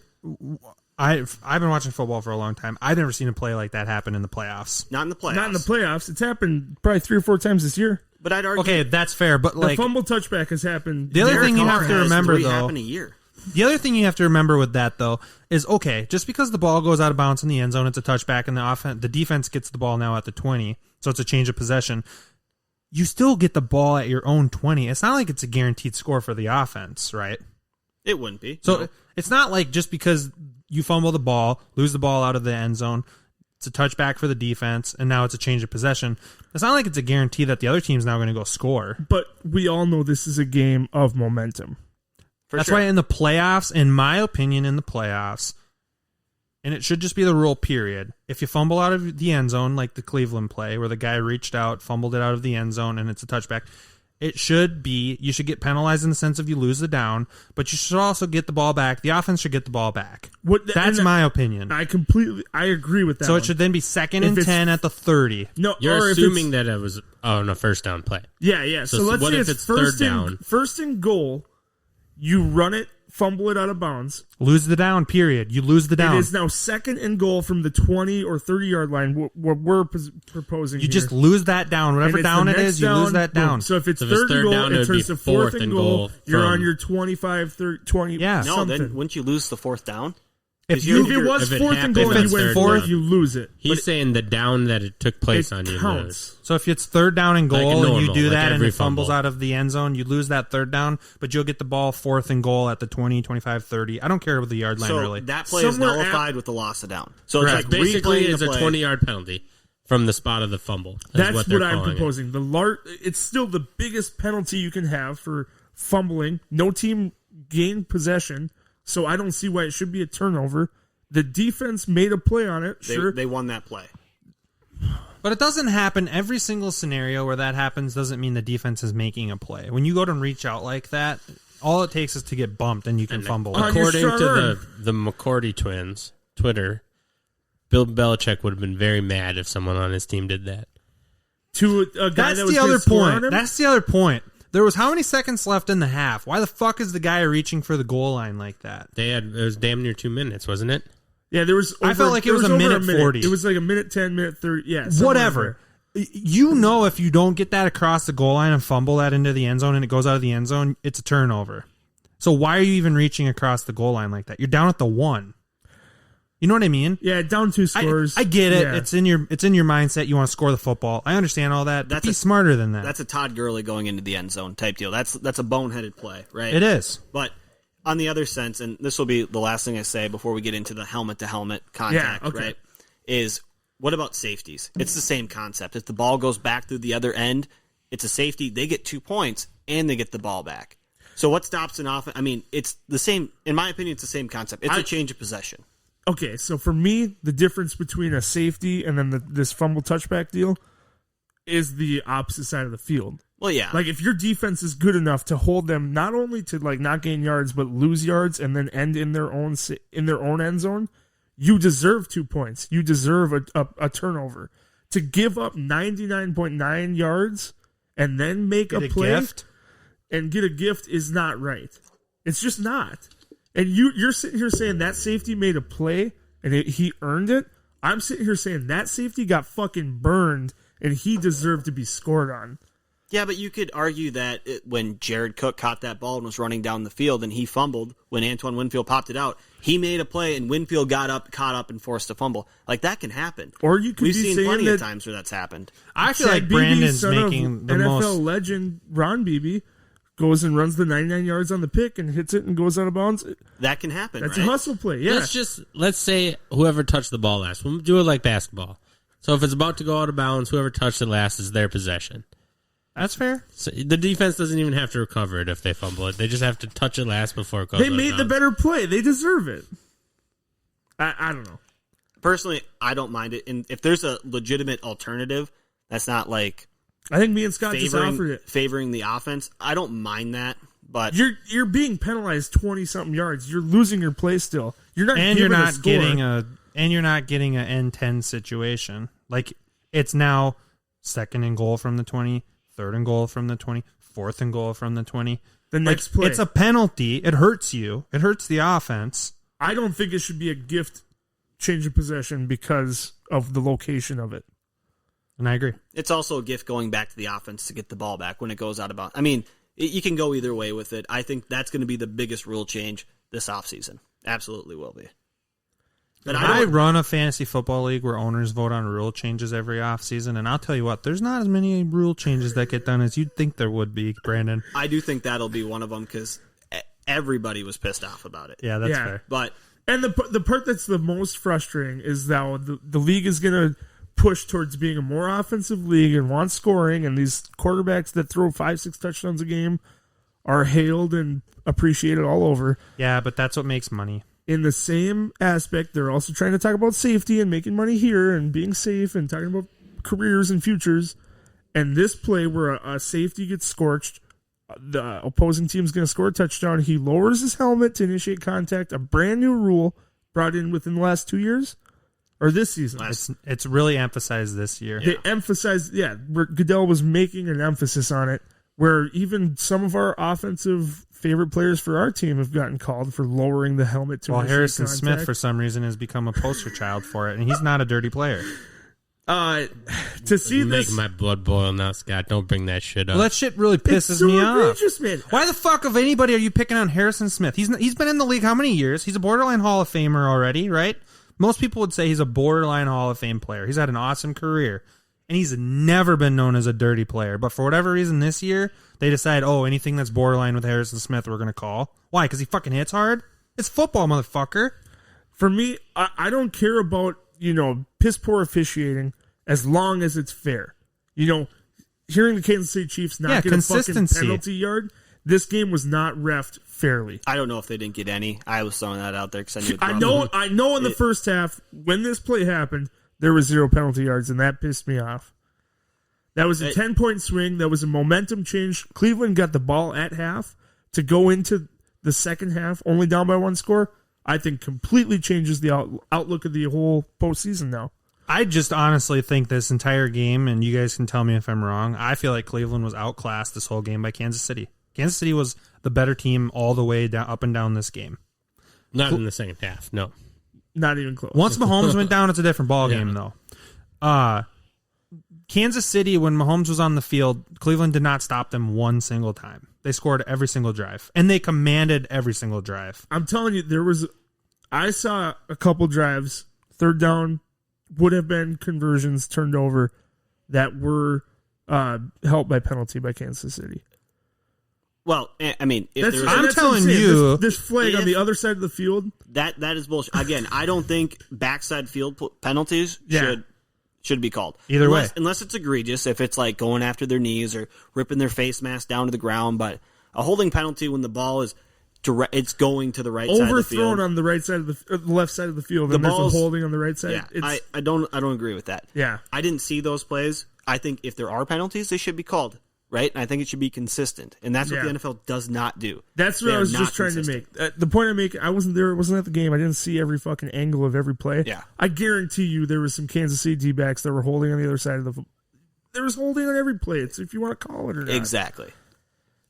I've been watching football for a long time. I've never seen a play like that happen in the playoffs. Not in the playoffs. Not in the playoffs. It's happened probably 3 or 4 times this year. But I'd argue Okay, that's fair, but The like fumble touchback has happened. the other Derek thing you Carr have to has remember 3 though, happen a year. the other thing you have to remember with that though is okay, just because the ball goes out of bounds in the end zone, it's a touchback, and the defense gets the ball now at the 20, so it's a change of possession. You still get the ball at your own 20. It's not like it's a guaranteed score for the offense, right? It wouldn't be. So No. it's not like just because you fumble the ball, lose the ball out of the end zone, it's a touchback for the defense, and now it's a change of possession. It's not like it's a guarantee that the other team's now going to go score. But we all know this is a game of momentum. For That's sure. why in the playoffs, in my opinion, and it should just be the rule, period. If you fumble out of the end zone, like the Cleveland play, where the guy reached out, fumbled it out of the end zone, and it's a touchback, you should get penalized in the sense of you lose the down, but you should also get the ball back. The offense should get the ball back. That's my opinion. I agree with that. So one. it should then be second If and it's- 10 at the 30. No, You're or if assuming it's- that it was on a first down play. Yeah. So So let's what say if it's it's first third and down? first and goal. You run it, fumble it out of bounds. Lose the down, period. You lose the down. It is now second and goal from the 20 or 30 yard line. What we're proposing. You here. just lose that down. Whatever And it's down the it next is, you lose that boom. down. So if it's So if it's third and third goal, down, it it would turns be to fourth and goal. You're from- on your 25, 30, 20. Yeah. No, something. then wouldn't you lose the fourth down? If If you If it was if it fourth and happened goal on and you went third fourth, down. you lose it. He's saying the down that it took place It on you counts. lose. So if it's third down and Like goal and you normal, do like that and every it fumbles fumble. out of the end zone, you lose that third down, but you'll get the ball fourth and goal at the 20, 25, 30. I don't care about the yard line, So really. that play is Somewhere nullified with the loss of down. So Correct. it's like Basically, replaying it's the a play. 20-yard penalty from the spot of the fumble. Is That's what, what, they're I'm calling it. proposing. It's still the biggest penalty you can have for fumbling. No team gained possession, so I don't see why it should be a turnover. The defense made a play on it. Sure, They won that play. But it doesn't happen every single scenario where that happens doesn't mean the defense is making a play. When you go to reach out like that, all it takes is to get bumped and you can fumble. on your According strong to arm. the McCourty twins, Twitter, Bill Belichick would have been very mad if someone on his team did that. to a guy That's that was the other gonna score on point. him? That's the other point. There was how many seconds left in the half? Why the fuck is the guy reaching for the goal line like that? It was damn near 2 minutes, wasn't it? Yeah, there was. I felt like it was over a minute 40. It was like a minute 10, minute 30. Yeah, somewhere Whatever. You know, if you don't get that across the goal line and fumble that into the end zone and it goes out of the end zone, it's a turnover. So why are you even reaching across the goal line like that? You're down at the 1. You know what I mean? Yeah, down 2 scores. I get it. Yeah. It's in your mindset. You want to score the football. I understand all that. But That's be a- smarter than that. That's a Todd Gurley going into the end zone type deal. That's a boneheaded play, right? It is. But on the other sense, and this will be the last thing I say before we get into the helmet-to-helmet contact, Yeah, okay. right, is what about safeties? It's the same concept. If the ball goes back through the other end, it's a safety. They get 2 points, and they get the ball back. So what stops an offense? I mean, it's the same. In my opinion, it's the same concept. It's a change of possession. Okay, so for me, the difference between a safety and then this fumble touchback deal is the opposite side of the field. Well, yeah. Like if your defense is good enough to hold them not only to like not gain yards but lose yards and then end in their own end zone, you deserve 2 points. You deserve a turnover. To give up 99.9 yards and then make Get a a play gift? and get a gift is not right. It's just not. And you're sitting here saying that safety made a play and he earned it. I'm sitting here saying that safety got fucking burned and he deserved to be scored on. Yeah, but you could argue that when Jared Cook caught that ball and was running down the field and he fumbled, when Antoine Winfield popped it out, he made a play and Winfield caught up and forced a fumble. Like, that can happen. Or you could We've be seen saying plenty that of times where that's happened. I feel like Brandon's making the NFL most. legend Ron Beebe goes and runs the 99 yards on the pick and hits it and goes out of bounds. That can happen, That's right? a hustle play, yeah. Let's say whoever touched the ball last. We'll do it like basketball. So if it's about to go out of bounds, whoever touched it last is their possession. That's fair. So the defense doesn't even have to recover it if they fumble it. They just have to touch it last before it goes They out of made the bounds. better play. They deserve it. I don't know. Personally, I don't mind it. And if there's a legitimate alternative, that's not like I think me and Scott just offered it. favoring the offense. I don't mind that, but You're being penalized 20-something yards. You're losing your play still. You're not And you're giving a not score. getting an N10 situation. Like, it's now 2nd and goal from the 20, 3rd and goal from the 20, 4th and goal from the 20. The next play. It's a penalty. It hurts you. It hurts the offense. I don't think it should be a gift change of possession because of the location of it. And I agree. it's also a gift going back to the offense to get the ball back when it goes out of bounds. I mean, you can go either way with it. I think that's going to be the biggest rule change this offseason. Absolutely will be. But I run a fantasy football league where owners vote on rule changes every offseason, and I'll tell you what, there's not as many rule changes that get done as you'd think there would be, Brandon. I do think that'll be one of them because everybody was pissed off about it. Yeah, that's fair. But And the part that's the most frustrating is that the league is going to push towards being a more offensive league and want scoring, and these quarterbacks that throw 5-6 touchdowns a game are hailed and appreciated all over. Yeah, but that's what makes money. In the same aspect, they're also trying to talk about safety and making money here and being safe and talking about careers and futures. And this play where a safety gets scorched, the opposing team's going to score a touchdown. He lowers his helmet to initiate contact, a brand new rule brought in within the last 2 years or this season. It's really emphasized this year. They emphasized, where Goodell was making an emphasis on it, where even some of our offensive favorite players for our team have gotten called for lowering the helmet to initiate Harrison contact. Smith, for some reason, has become a poster child for it, and he's not a dirty player. To see Make this, my blood boil now, Scott. Don't bring that shit up. Well, that shit really it's pisses so me off. egregious, man. Why the fuck of anybody are you picking on Harrison Smith? He's been in the league how many years? He's a borderline Hall of Famer already, right? Most people would say he's a borderline Hall of Fame player. He's had an awesome career, and he's never been known as a dirty player. But for whatever reason this year, they decide, anything that's borderline with Harrison Smith we're going to call. Why? Because he fucking hits hard? It's football, motherfucker. For me, I don't care about, piss poor officiating as long as it's fair. Hearing the Kansas City Chiefs not get a fucking consistency. penalty yard, this game was not reffed fairly. I don't know if they didn't get any. I was throwing that out there because I know in the first half, when this play happened, there was 0 penalty yards, and that pissed me off. That was a 10-point swing. That was a momentum change. Cleveland got the ball at half to go into the second half, only down by 1 score. I think completely changes the outlook of the whole postseason now. I just honestly think this entire game, and you guys can tell me if I'm wrong, I feel like Cleveland was outclassed this whole game by Kansas City. Kansas City was the better team all the way down, up and down this game. Not in the second half, no. Not even close. Once Mahomes went down, it's a different ball game, though. Kansas City, when Mahomes was on the field, Cleveland did not stop them one single time. They scored every single drive, and they commanded every single drive. I'm telling you, I saw a couple drives, third down, would have been conversions turned over that were helped by penalty by Kansas City. Well, I mean, if That's there's I'm what telling saying. you- this flag on the other side of the field. that is bullshit. Again, I don't think backside field penalties should be called Either way. unless it's egregious. If it's like going after their knees or ripping their face mask down to the ground, but a holding penalty when the ball is it's going to the right side of the field. Overthrown on the right side of the left side of the field, and there's a holding on the right side. Yeah, I don't agree with that. Yeah. I didn't see those plays. I think if there are penalties, they should be called, right? And I think it should be consistent, and that's what the NFL does not do. That's what They I are was not just trying consistent. to make. The point I make, I wasn't there. I wasn't at the game. I didn't see every fucking angle of every play. Yeah. I guarantee you there was some Kansas City D-backs that were holding on the other side of the. There was holding on every play. It's if you want to call it or not. Exactly.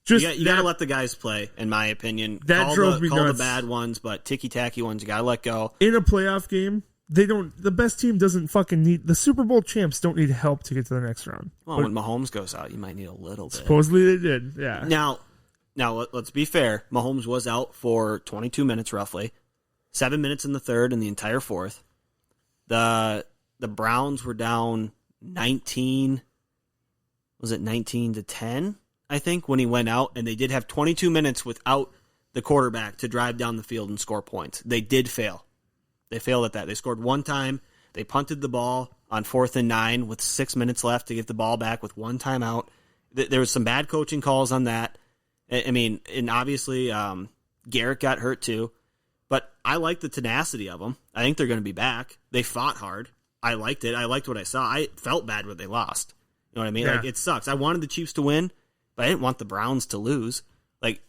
You got to let the guys play, in my opinion. That drove me nuts. Call the bad ones, but ticky-tacky ones, you got to let go. In a playoff game, the best team doesn't fucking need, the Super Bowl champs don't need help to get to the next round. Well, when Mahomes goes out, you might need a little bit. Supposedly they did, yeah. Now let's be fair. Mahomes was out for 22 minutes roughly, 7 minutes in the third and the entire fourth. The Browns were down 19. Was it 19-10? I think when he went out, and they did have 22 minutes without the quarterback to drive down the field and score points. They did fail. They failed at that. They scored one time. They punted the ball on 4th and 9 with 6 minutes left to get the ball back with one timeout. There was some bad coaching calls on that. I mean, and obviously Garrett got hurt too. But I like the tenacity of them. I think they're going to be back. They fought hard. I liked it. I liked what I saw. I felt bad when they lost. You know what I mean? Yeah. Like, it sucks. I wanted the Chiefs to win, but I didn't want the Browns to lose. Like,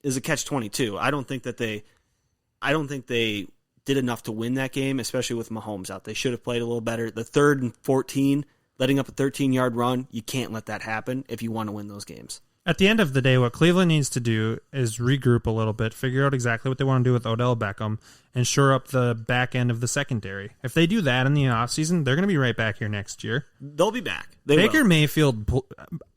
it's a catch-22. I don't think they did enough to win that game, especially with Mahomes out. They should have played a little better. The 3rd and 14, letting up a 13-yard run, you can't let that happen if you want to win those games. At the end of the day, what Cleveland needs to do is regroup a little bit, figure out exactly what they want to do with Odell Beckham, and shore up the back end of the secondary. If they do that in the offseason, they're going to be right back here next year. They'll be back. Baker Mayfield,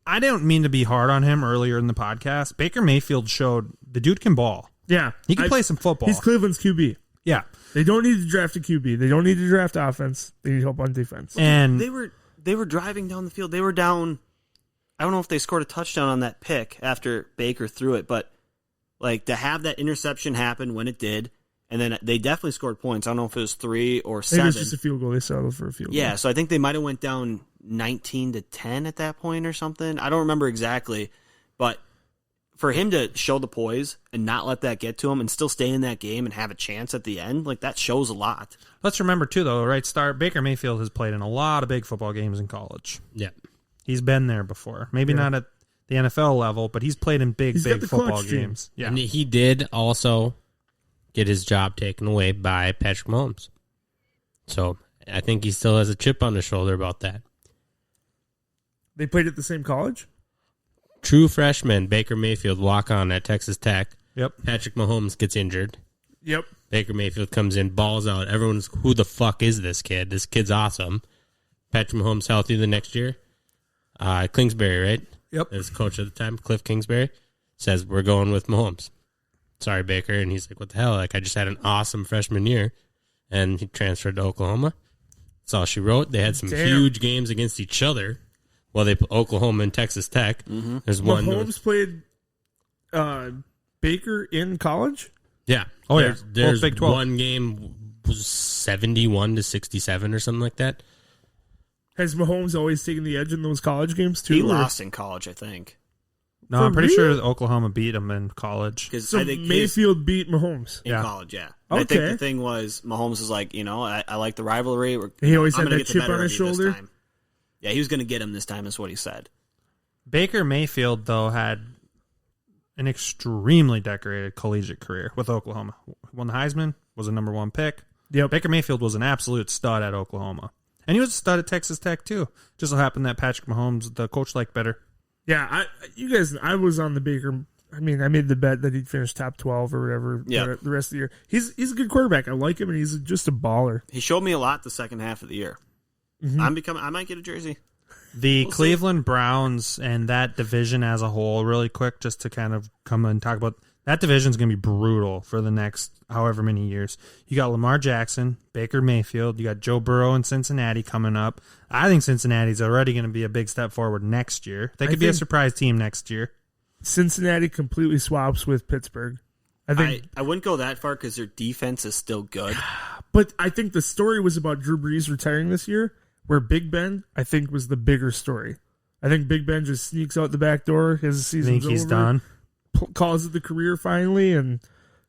I don't mean to be hard on him earlier in the podcast. Baker Mayfield showed the dude can ball. Yeah. He can play some football. He's Cleveland's QB. Yeah. They don't need to draft a QB. They don't need to draft offense. They need help on defense. And they were driving down the field. They were down. I don't know if they scored a touchdown on that pick after Baker threw it, but like to have that interception happen when it did, and then they definitely scored points. I don't know if it was 3 or 7. It was just a field goal. They settled for a field goal. Yeah, so I think they might have went down 19-10 at that point or something. I don't remember exactly, but for him to show the poise and not let that get to him and still stay in that game and have a chance at the end, like that shows a lot. Let's remember too, though, right? Baker Mayfield has played in a lot of big football games in college. Yeah. He's been there before. Maybe not at the NFL level, but he's played in big football games. Yeah. And he did also get his job taken away by Patrick Mahomes. So I think he still has a chip on his shoulder about that. They played at the same college? True freshman, Baker Mayfield, walk on at Texas Tech. Yep. Patrick Mahomes gets injured. Yep. Baker Mayfield comes in, balls out. Everyone's, who the fuck is this kid? This kid's awesome. Patrick Mahomes healthy the next year. Kingsbury, right? Yep. As coach at the time, Cliff Kingsbury, says, we're going with Mahomes. Sorry, Baker. And he's like, what the hell? Like, I just had an awesome freshman year. And he transferred to Oklahoma. That's all she wrote. They had some huge games against each other. Well, they put Oklahoma and Texas Tech. Mm-hmm. There's one. Mahomes played Baker in college? Yeah. Oh, yeah. There's Big 12. one game was 71-67 or something like that. Has Mahomes always taken the edge in those college games, too? He lost in college, I think. No, I'm pretty sure Oklahoma beat him in college. So I think Mayfield beat Mahomes. in college, yeah. And I think the thing was, Mahomes was like, I like the rivalry. He always I'm had gonna that get the chip better on of his you this shoulder. time. Yeah, he was going to get him this time, is what he said. Baker Mayfield, though, had an extremely decorated collegiate career with Oklahoma. Won the Heisman, was a number 1 pick. Yep. Baker Mayfield was an absolute stud at Oklahoma. And he was a stud at Texas Tech, too. Just so happened that Patrick Mahomes, the coach, liked better. Yeah, I was on the Baker. I mean, I made the bet that he'd finish top 12 or whatever the rest of the year. He's a good quarterback. I like him, and he's just a baller. He showed me a lot the second half of the year. Mm-hmm. I might get a jersey. The Cleveland Browns and that division as a whole, really quick, just to kind of come and talk about that division is going to be brutal for the next however many years. You got Lamar Jackson, Baker Mayfield, you got Joe Burrow and Cincinnati coming up. I think Cincinnati's already going to be a big step forward next year. They could be a surprise team next year. Cincinnati completely swaps with Pittsburgh. I wouldn't go that far because their defense is still good. But I think the story was about Drew Brees retiring this year, where Big Ben, I think, was the bigger story. I think Big Ben just sneaks out the back door. His season's think he's over, done. Calls it the career finally, and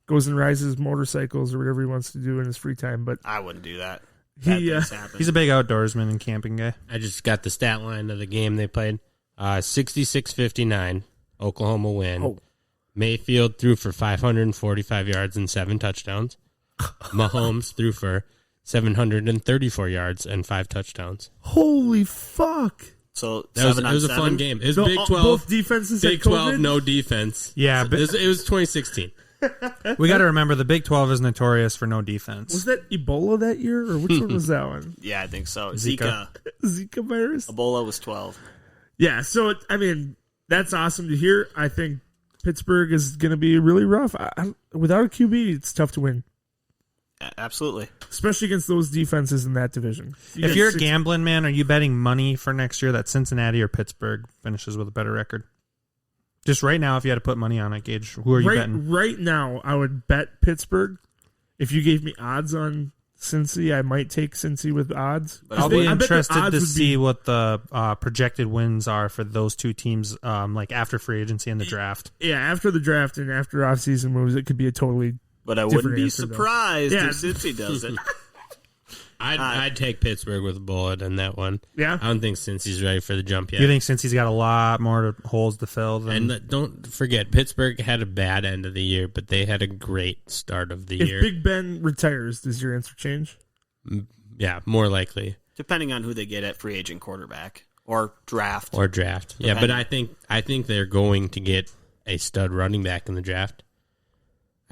goes and rides his motorcycles or whatever he wants to do in his free time. But I wouldn't do that. He's a big outdoorsman and camping guy. I just got the stat line of the game they played. 66-59, Oklahoma win. Oh. Mayfield threw for 545 yards and 7 touchdowns. Mahomes threw for 734 yards and 5 touchdowns. holy fuck! So It was 7-on-7. a fun game. It was So, Big 12. both defenses Big had 12, COVID? no defense. Yeah, but It was 2016. we got to remember the Big 12 is notorious for no defense. Was that Ebola that year, or which one was that one? Yeah, I think so. Zika. Zika virus? Ebola was 12. Yeah, so, I mean, that's awesome to hear. I think Pittsburgh is going to be really rough. Without a QB, it's tough to win, Absolutely. especially against those defenses in that division. If you're a gambling man, are you betting money for next year that Cincinnati or Pittsburgh finishes with a better record? Just right now, if you had to put money on it, Gage, who are you betting? Right now, I would bet Pittsburgh. If you gave me odds on Cincy, I might take Cincy with odds. But I'll be I bet the interested odds to would see what the projected wins are for those two teams, like after free agency and the draft. Yeah, after the draft and after offseason moves, it could be a totally... But I Different wouldn't be answer, though. surprised Yeah. if Cincy does it. I'd take Pittsburgh with a bullet in that one. Yeah? I don't think Cincy's ready for the jump yet. You think since he's got a lot more holes to fill than And don't forget, Pittsburgh had a bad end of the year, but they had a great start of the If year. Big Ben retires, does your answer change? Yeah, more likely. Depending on who they get at free agent quarterback or draft. Or draft. Yeah, but I think they're going to get a stud running back in the draft.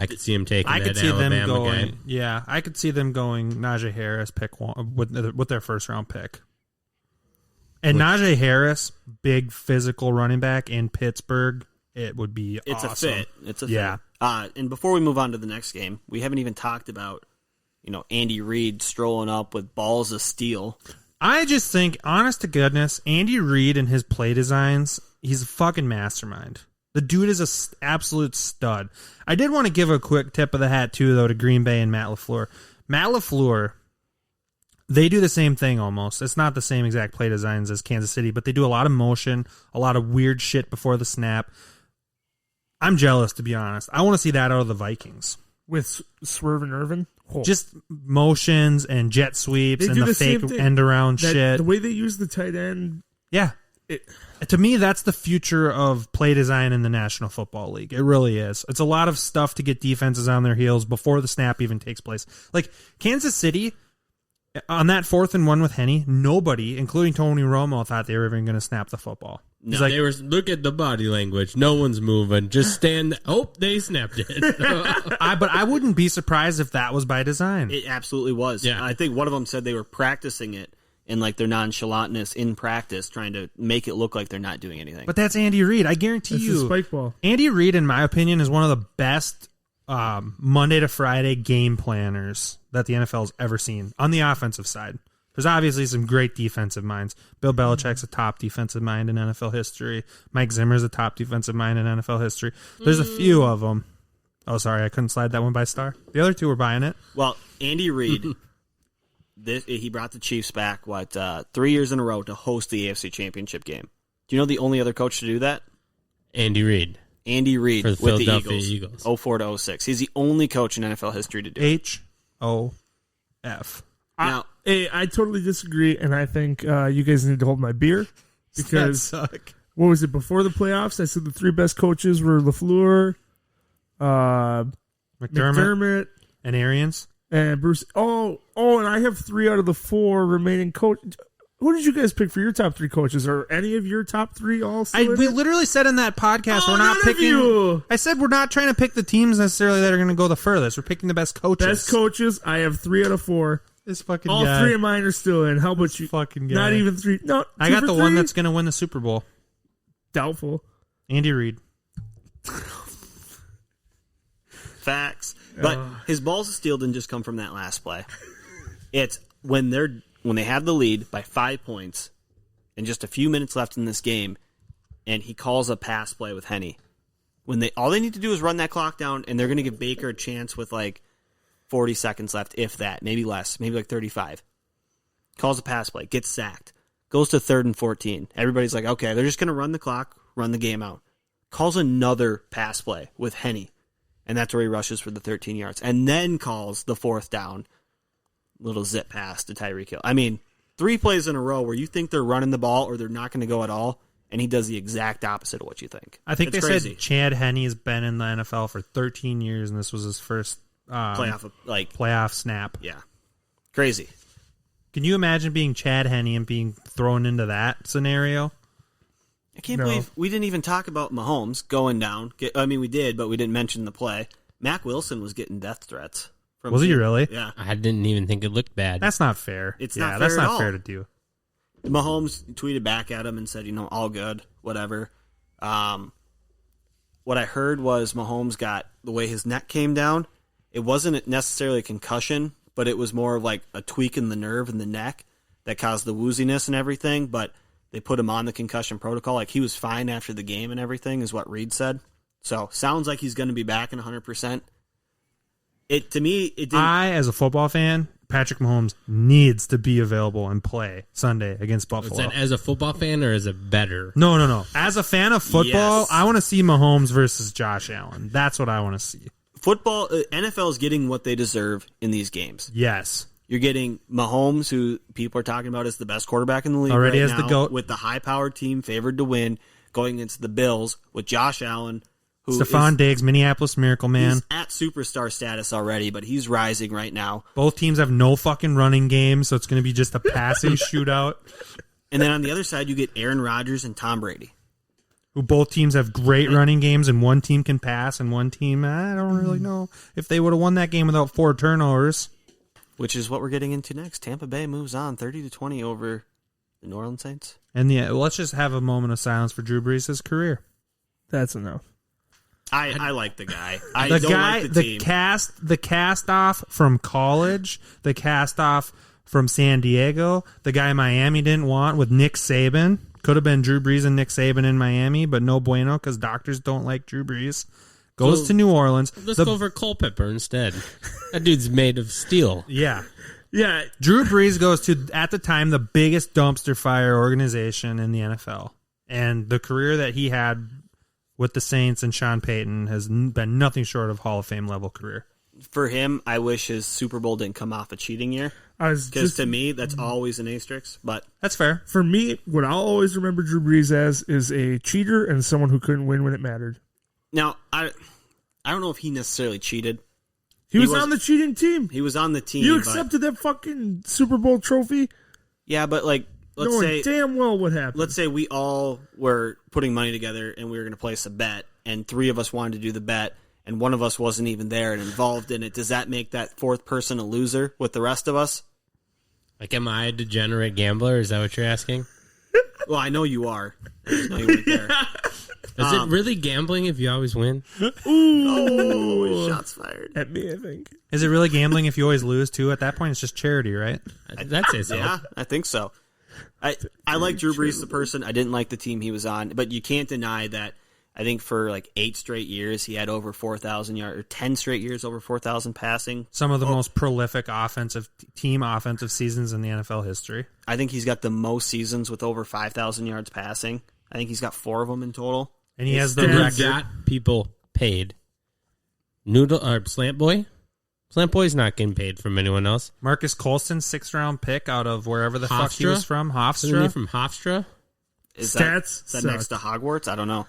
I could see him taking I that could see them Alabama going. guy. Yeah, I could see them going Najee Harris pick one with their first round pick. And Najee Harris, big physical running back in Pittsburgh, it would be It's awesome. a fit. It's a Yeah. fit. And before we move on to the next game, we haven't even talked about, Andy Reid strolling up with balls of steel. I just think, honest to goodness, Andy Reid and his play designs, he's a fucking mastermind. The dude is an absolute stud. I did want to give a quick tip of the hat, too, though, to Green Bay and Matt LaFleur. Matt LaFleur, they do the same thing almost. It's not the same exact play designs as Kansas City, but they do a lot of motion, a lot of weird shit before the snap. I'm jealous, to be honest. I want to see that out of the Vikings. With Swerve and Irvin? Oh. Just motions and jet sweeps They and do the the fake same thing. end around shit. The way they use the tight end... Yeah. To me, that's the future of play design in the National Football League. It really is. It's a lot of stuff to get defenses on their heels before the snap even takes place. Like Kansas City, on that 4th and 1 with Henny, nobody, including Tony Romo, thought they were even going to snap the football. He's like, They were look at the body language. No one's moving. Just stand. Oh, they snapped it. but I wouldn't be surprised if that was by design. It absolutely was. Yeah. I think one of them said they were practicing it and like their nonchalantness in practice, trying to make it look like they're not doing anything. But that's Andy Reid. I guarantee It's you. a spike ball. Andy Reid, in my opinion, is one of the best Monday to Friday game planners that the NFL's ever seen on the offensive side. There's obviously some great defensive minds. Bill Belichick's a top defensive mind in NFL history. Mike Zimmer's a top defensive mind in NFL history. There's a few of them. Oh, sorry, I couldn't slide that one by star. The other two were buying it. Well, Andy Reid, he brought the Chiefs back, 3 years in a row to host the AFC Championship game. Do you know the only other coach to do that? Andy Reid. Andy Reid For the with the Philadelphia Eagles. Eagles. 04 to 06. He's the only coach in NFL history to do it. HOF. Now, Hey, I totally disagree, and I think you guys need to hold my beer. Because, suck. what was it, before the playoffs? I said the 3 best coaches were LaFleur, McDermott, and Arians. and Bruce. Oh, and I have 3 out of the 4 remaining coaches. Who did you guys pick for your top 3 coaches? Are any of your top 3 all still in We it? literally said in that podcast Oh, we're not none of picking. you. I said we're not trying to pick the teams necessarily that are going to go the furthest. We're picking the best coaches. Best coaches, I have 3 out of 4. This fucking All guy. 3 of mine are still in. How about you? fucking guy. Not even 3. No, I 2 got for the one 3? that's going to win the Super Bowl. Doubtful. Andy Reid. facts. But his balls of steel didn't just come from that last play. It's when they have the lead by 5 points and just a few minutes left in this game, and he calls a pass play with Henny. All they need to do is run that clock down, and they're going to give Baker a chance with like 40 seconds left, if that, maybe less, maybe like 35. Calls a pass play, gets sacked, goes to 3rd and 14. Everybody's like, okay, they're just going to run the clock, run the game out. Calls another pass play with Henny, and that's where he rushes for the 13 yards, and then calls the 4th down, little zip pass to Tyreek Hill. I mean, 3 plays in a row where you think they're running the ball or they're not going to go at all, and he does the exact opposite of what you think. I think It's they crazy. said Chad Henne has been in the NFL for 13 years, and this was his first Playoff, like, playoff snap. yeah. Crazy. Can you imagine being Chad Henne and being thrown into that scenario? I can't believe we didn't even talk about Mahomes going down. I mean, we did, but we didn't mention the play. Mac Wilson was getting death threats. Was he really? Yeah. I didn't even think it looked bad. That's not fair. It's yeah, not fair that's at not all. fair to do. Mahomes tweeted back at him and said, all good, whatever. What I heard was Mahomes got the way his neck came down. It wasn't necessarily a concussion, but it was more of like a tweak in the nerve in the neck that caused the wooziness and everything. But they put him on the concussion protocol. Like, he was fine after the game and everything, is what Reed said. So sounds like he's going to be back in 100%. To me, it didn't. I, as a football fan, Patrick Mahomes needs to be available and play Sunday against Was Buffalo. that as a football fan or as a bettor? No. As a fan of football, Yes. I want to see Mahomes versus Josh Allen. That's what I want to see. Football, NFL is getting what they deserve in these games. Yes. You're getting Mahomes, who people are talking about as the best quarterback in the league Already right has the now, GOAT. with the high-powered team favored to win, going against the Bills with Josh Allen, who Stephon is Diggs, Minneapolis Miracle Man. he's at superstar status already, but he's rising right now. Both teams have no fucking running game, so it's going to be just a passing shootout. And then on the other side, you get Aaron Rodgers and Tom Brady. Who both teams have great running games, and one team can pass, and one team, I don't really know if they would have won that game without 4 turnovers. Which is what we're getting into next. Tampa Bay moves on 30-20 over the New Orleans Saints. And yeah, let's just have a moment of silence for Drew Brees' career. That's enough. I like the guy. I The don't guy, like the team. the cast off from college, the cast off from San Diego, the guy Miami didn't want with Nick Saban. Could have been Drew Brees and Nick Saban in Miami, but no bueno because doctors don't like Drew Brees. Goes to New Orleans. Let's go for Culpepper instead. That dude's made of steel. Yeah. Yeah, Drew Brees goes to, at the time, the biggest dumpster fire organization in the NFL. And the career that he had with the Saints and Sean Payton has been nothing short of Hall of Fame level career. For him, I wish his Super Bowl didn't come off a cheating year. because Because to me, that's always an asterisk. But That's fair. for me, what I'll always remember Drew Brees as is a cheater and someone who couldn't win when it mattered. now, I don't know if he necessarily cheated. He was was- on the cheating team. He was on the team. You but- accepted that fucking Super Bowl trophy, yeah, but like, let's knowing say damn well what happened. let's say we all were putting money together and we were going to place a bet, and 3 of us wanted to do the bet, and one of us wasn't even there and involved in it. Does that make that 4th person a loser with the rest of us? Like, am I a degenerate gambler? Is that what you're asking? Well, I know you are. I just know you weren't there. Is it really gambling if you always win? Oh, shots fired. At me, I think. Is it really gambling if you always lose, too? At that point, it's just charity, right? That's it. Yeah, I think so. I like Drew Brees the person. I didn't like the team he was on, but you can't deny that. I think for like 8 straight years he had over 4,000 yards, or 10 straight years over 4,000 passing. Some of the most prolific team offensive seasons in the NFL history. I think he's got the most seasons with over 5,000 yards passing. I think he's got 4 of them in total. And he has the Who record. got people paid? Noodle or Slant Boy? Slant Boy's not getting paid from anyone else. Marcus Colston, 6th-round pick out of wherever the fuck he Hofstra? was from. Isn't he Hofstra. from Hofstra? Is Stats that suck. next to Hogwarts? I don't know.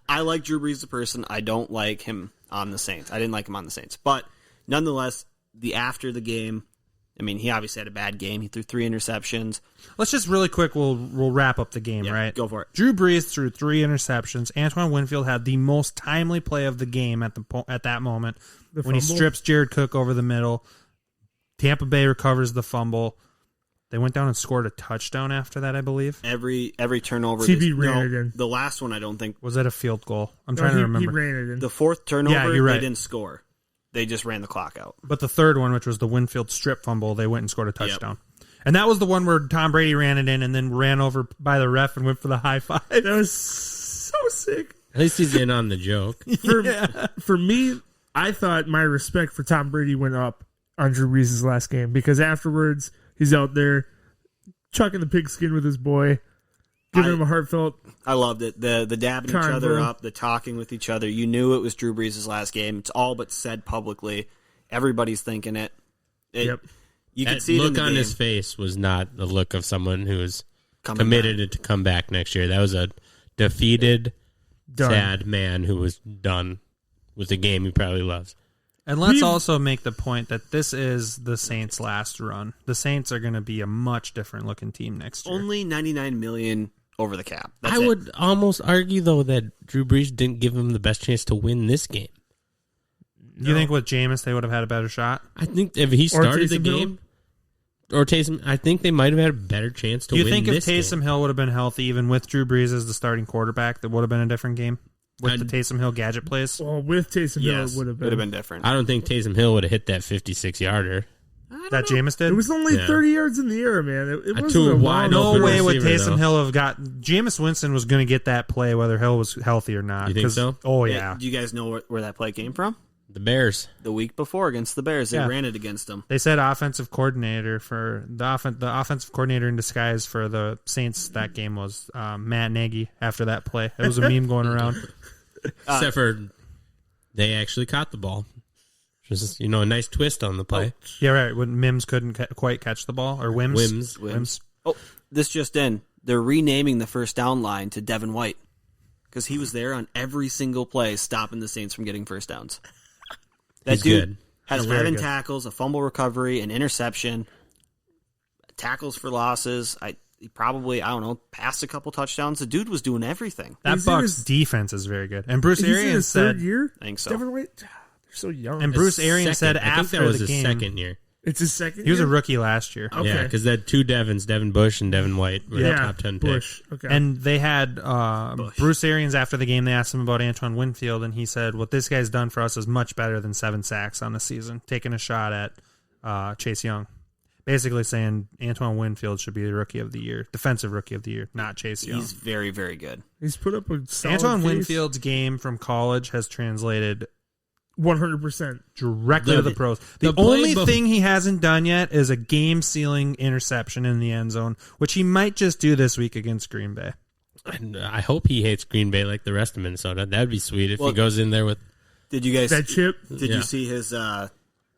I like Drew Brees the person. I don't like him on the Saints. I didn't like him on the Saints. But nonetheless, after the game, I mean, he obviously had a bad game. He threw 3 interceptions. Let's just really quick, we'll wrap up the game, Yeah, right? go for it. Drew Brees threw 3 interceptions. Antoine Winfield had the most timely play of the game at that moment when he fumble? strips Jared Cook over the middle. Tampa Bay recovers the fumble. They went down and scored a touchdown after that, I believe. Every turnover. TB ran it in. The last one, I don't think. Was that a field goal? I'm No, trying to he remember. ran it in. The 4th turnover, Yeah, you're right. they didn't score. They just ran the clock out. But the third one, which was the Winfield strip fumble, they went and scored a touchdown. And that was the one where Tom Brady ran it in and then ran over by the ref and went for the high five. That was so sick. At least he's in on the joke. For me, I thought my respect for Tom Brady went up on Drew Brees' last game because afterwards he's out there chucking the pigskin with his boy, giving him a heartfelt. I loved it. The dabbing each Convo. other up, the talking with each other. You knew it was Drew Brees' last game. It's all but said publicly. Everybody's thinking it. Yep. You could That see it in look the on game. his face was not the look of someone who was Coming committed to come back next year. That was a defeated, Done. sad man who was done with the game he probably loves. And let's also make the point that this is the Saints' last run. The Saints are going to be a much different looking team next year. Only $99 million over the cap. That's I would almost argue, though, that Drew Brees didn't give him the best chance to win this game. You think with Jameis they would have had a better shot? I think if he started the Taysom game, or Taysom, I think they might have had a better chance to Do you win think if this Taysom game. Hill would have been healthy, even with Drew Brees as the starting quarterback, that would have been a different game? With the Taysom Hill gadget plays? Well, with Taysom Hill, Yes, it would have been. different. I don't think Taysom Hill would have hit that 56-yarder. That Jameis did? It was only Yeah. 30 yards in the air, man. It To wasn't a a wide long. No open way would receiver, Taysom though. Hill have got... Jameis Winston was going to get that play whether Hill was healthy or not. You think 'cause- so? Oh, Hey, yeah. do you guys know where that play came from? The Bears. The week before against the Bears. They Yeah. ran it against them. They said offensive coordinator for the offensive coordinator in disguise for the Saints that game was Matt Nagy after that play. It was a meme going around. Except for they actually caught the ball. Just, a nice twist on the play. Yeah, right. When Mims couldn't quite catch the ball, or Wims. Wims. Oh, this just in. They're renaming the first down line to Devin White because he was there on every single play stopping the Saints from getting first downs. That He's dude good. had He's very 11 good. tackles, a fumble recovery, an interception, tackles for losses. He probably, passed a couple touchdowns. The dude was doing everything. That He's in Bucs his- defense is very good. And Bruce He's in Arians his said... third year? I think so. Devin White? They're so young. And Bruce His Arians said second. I think after that was the his game... second year. It's his second He was year? a rookie last year. Okay. Yeah, because they had two Devins, Devin Bush and Devin White, were the top 10 picks. Bush. Okay. And they had Bruce Arians after the game. They asked him about Antoine Winfield, and he said, "What this guy's done for us is much better than 7 sacks on the season, taking a shot at Chase Young." Basically saying Antoine Winfield should be the rookie of the year, defensive rookie of the year, not Chase Young. He's very, very good. He's put up a solid Antoine face. Winfield's game from college has translated 100%. directly to the pros. The play only bef- thing he hasn't done yet is a game-sealing interception in the end zone, which he might just do this week against Green Bay. And I hope he hates Green Bay like the rest of Minnesota. That would be sweet if Well, he goes in there with... Did you guys That chip. Did Yeah. you see his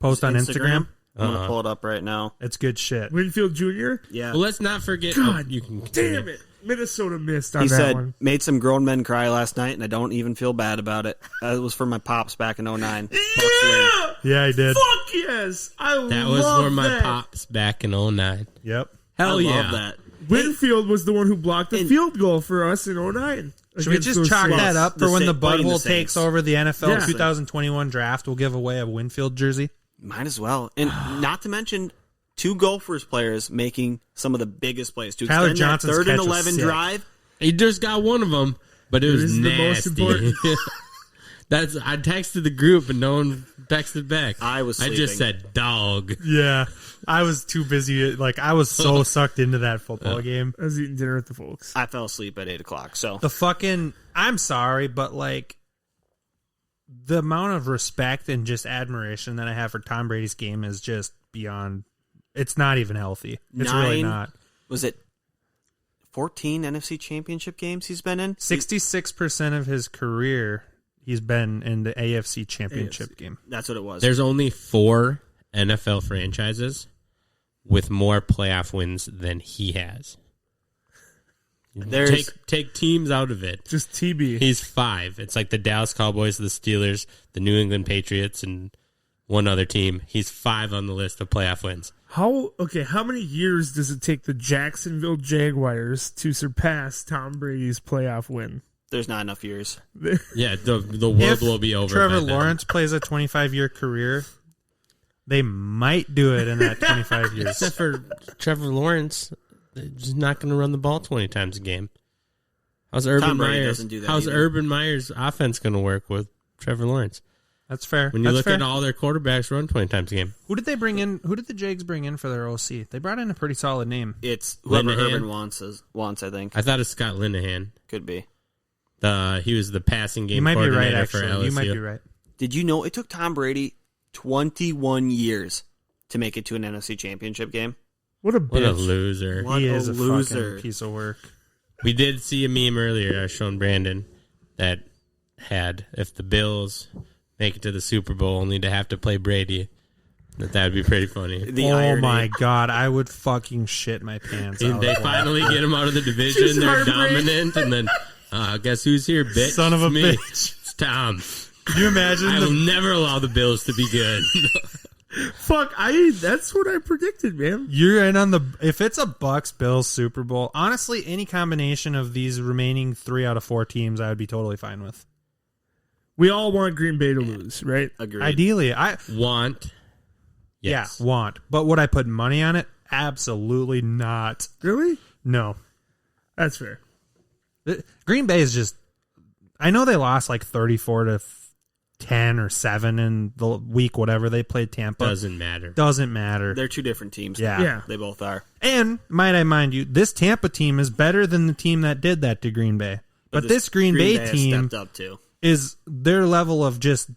Post on Instagram. I'm going to pull it up right now. It's good shit. Winfield Jr.? Yeah. Well, let's not forget... God you can continue. Damn it. Minnesota missed on He that said, one. made some grown men cry last night, and I don't even feel bad about it. It was for my pops back in 09. Yeah! Yeah, he did. Fuck yes! I That love was for my that. pops back in 09. Yep. Hell I yeah. love that. Winfield was the one who blocked the And- field goal for us in 09. Should we against just those chalk Saints. that up for The when the playing the butthole Saints. takes over the NFL Yeah. 2021 draft? We'll give away a Winfield jersey. Might as well. And not to mention, 2 Gophers players making some of the biggest plays. To Tyler extend Johnson's that 3rd and catch was 11 sick. drive, He just got one of them, but it was is the most nasty. important. I texted the group and no one texted back. I was I just sleeping. said dog. Yeah, I was too busy. Like I was so sucked into that football game. I was eating dinner with the folks. I fell asleep at 8 o'clock. So The fucking. I'm sorry, but like the amount of respect and just admiration that I have for Tom Brady's game is just beyond. It's not even healthy. It's really 9 not. Was it 14 NFC Championship games he's been in? 66% of his career, he's been in the AFC Championship game. That's what it was. There's only 4 NFL franchises with more playoff wins than he has. There's Take teams out of it. Just TB. He's 5. It's like the Dallas Cowboys, the Steelers, the New England Patriots, and one other team. He's 5 on the list of playoff wins. How many years does it take the Jacksonville Jaguars to surpass Tom Brady's playoff win? there's not enough years. Yeah, the world If will be over. Trevor by then. Lawrence plays a 25-year career, they might do it in that 25 years. Except for Trevor Lawrence, they're just not going to run the ball 20 times a game. How's Urban Brady Myers? doesn't do that How's either. Urban Myers' offense going to work with Trevor Lawrence? That's fair. When you That's look fair. at all their quarterbacks run 20 times a game. Who did they bring in? Who did the Jags bring in for their OC? They brought in a pretty solid name. It's whoever Linehan. Urban wants, I think. I thought it's Scott Linehan. Could be. He was the passing game You might be right, coordinator for actually. LSU. You might be right. Did you know it took Tom Brady 21 years to make it to an NFC Championship game? What a What a bitch. loser. What he a is a loser. fucking piece of work. We did see a meme earlier I was showing Brandon that had, if the Bills make it to the Super Bowl only to have to play Brady, that would be pretty funny. The Oh irony. my god, I would fucking shit my pants out. They finally get him out of the division. Just They're heartbreak. dominant. And then, guess who's here, bitch? Son of a It's me. bitch. It's Tom. Can you imagine? I will never allow the Bills to be good. Fuck, that's what I predicted, man. You're in on if it's a Bucks Bills Super Bowl, honestly, any combination of these remaining 3 out of 4 teams, I would be totally fine with. We all want Green Bay to lose, right? Agreed. Ideally, Want. Yes. Yeah, want. But would I put money on it? Absolutely not. Really? No. That's fair. Green Bay is just, I know they lost like 34-10 or 7 in the week, whatever they played Tampa. Doesn't matter. They're two different teams. Yeah. They both are. And might I mind you, this Tampa team is better than the team that did that to Green Bay. But this Green Bay team has stepped up too. is their level of just,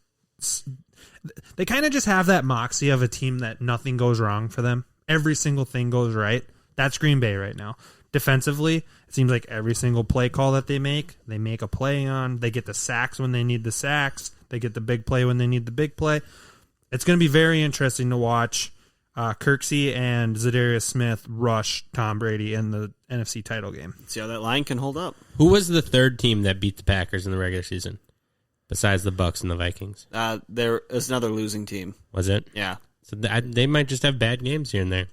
they kind of just have that moxie of a team that nothing goes wrong for them. Every single thing goes right. That's Green Bay right now. Defensively, it seems like every single play call that they make a play on. They get the sacks when they need the sacks. They get the big play when they need the big play. It's going to be very interesting to watch Kirksey and Zadarius Smith rush Tom Brady in the NFC title game. See how that line can hold up. Who was the third team that beat the Packers in the regular season, besides the Bucks and the Vikings? There is another losing team. Was it? Yeah, So they might just have bad games here and there.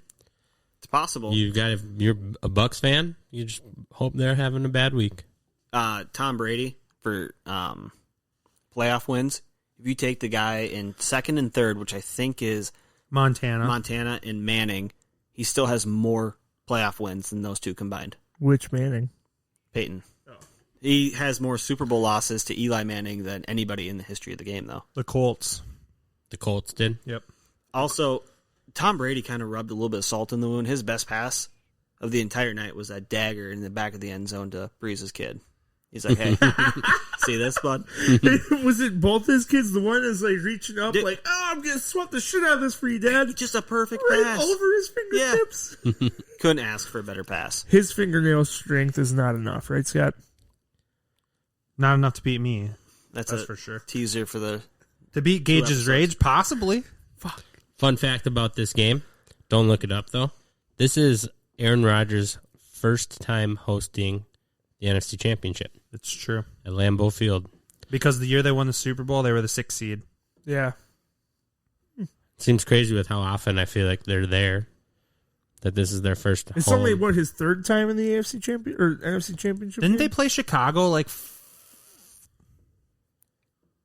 it's possible. If you're a Bucks fan, you just hope they're having a bad week. Tom Brady for playoff wins. If you take the guy in second and third, which I think is Montana and Manning, he still has more playoff wins than those two combined. Which Manning? Peyton. He has more Super Bowl losses to Eli Manning than anybody in the history of the game, though. The Colts. The Colts did. Yep. Also, Tom Brady kind of rubbed a little bit of salt in the wound. His best pass of the entire night was that dagger in the back of the end zone to Breeze's kid. He's like, hey, see this, bud? Was it both his kids? The one is like reaching up, like, oh, I'm going to swat the shit out of this for you, Dad. Just a perfect Right pass. over his fingertips. Yeah. Couldn't ask for a better pass. His fingernail strength is not enough, right, Scott? Not enough to beat me. That's for sure. Teaser for the... To beat Gage's episodes. rage, possibly. Fuck. Fun fact about this game. Don't look it up, though. This is Aaron Rodgers' first time hosting the NFC Championship It's true. at Lambeau Field. Because the year they won the Super Bowl, they were the 6th seed. Yeah. Seems crazy with how often I feel like they're there. That this is their first It's home. only, his third time in the AFC champion or NFC Championship Didn't they game? play Chicago like...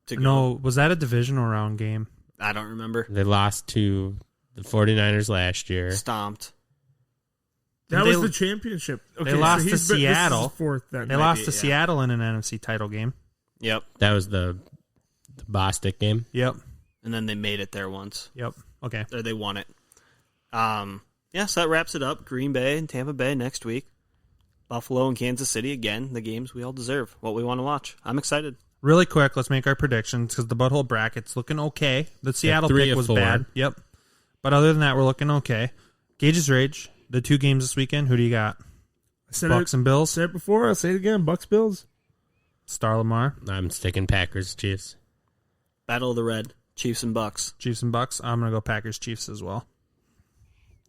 to go. No, was that a divisional round game? I don't remember. They lost to the 49ers last year. Stomped. That They- was the championship. Okay, they lost to this is his Seattle. fourth then. They Might lost be, to yeah. Seattle in an NFC title game. Yep. That was the Bostic game. Yep. And then they made it there once. Yep. Okay. Or they won it. So that wraps it up. Green Bay and Tampa Bay next week. Buffalo and Kansas City again. The games we all deserve. What we want to watch. I'm excited. Really quick, let's make our predictions because the butthole bracket's looking okay. The Seattle 3 pick of was 4. bad. Yep. But other than that, we're looking okay. Gage's Rage, the 2 games this weekend. Who do you got? I said Bucks and Bills? said it before. I'll say it again. Bucks, Bills. Star Lamar, I'm sticking Packers, Chiefs. Battle of the Red. Chiefs and Bucks. Chiefs and Bucks. I'm going to go Packers Chiefs as well.